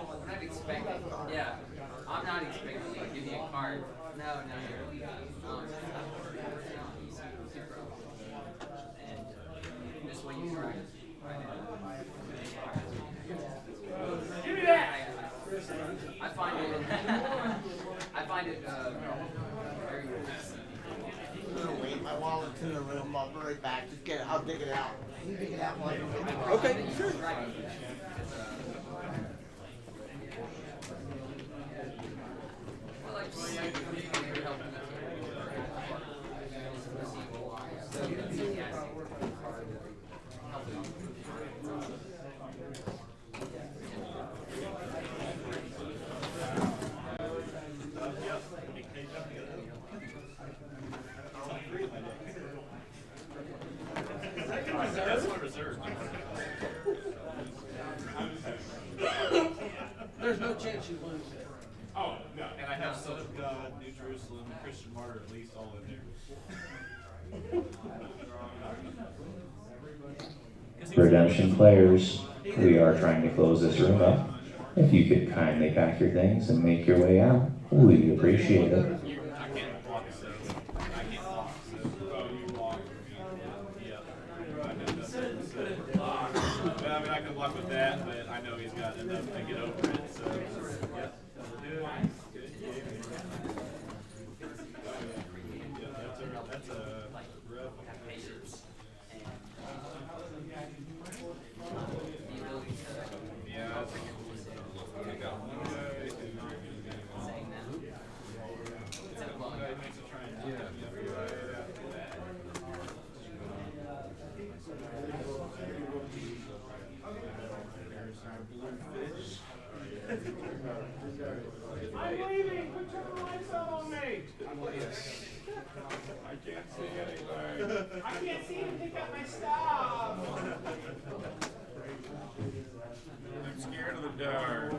I'm not expecting. Yeah, I'm not expecting you to give me a card. No. Easy, bro. And just when you try. find it. I find it very good. I'm gonna wait. My wallet's in the room. I'll be right back. Just get it. I'll dig it out. You dig it out while you get it. Okay, sure. That's my reserve. There's no chance you lose. Oh, no. And I have Son of God, New Jerusalem, Christian Martyr, at least all in there. Redemption players, we are trying to close this room up. If you could kindly pack your things and make your way out, we appreciate it. I can't block so. I can't block so. Oh, you block. Yeah. I know that's it. So, I mean, I can block with that, but I know he's got enough to get over it. So, yeah. Good. Yeah, that's a rough. Yeah, I'm leaving. Put your lights out on me. I can't see anything. I can't see to pick up my stuff. I'm scared of the dark.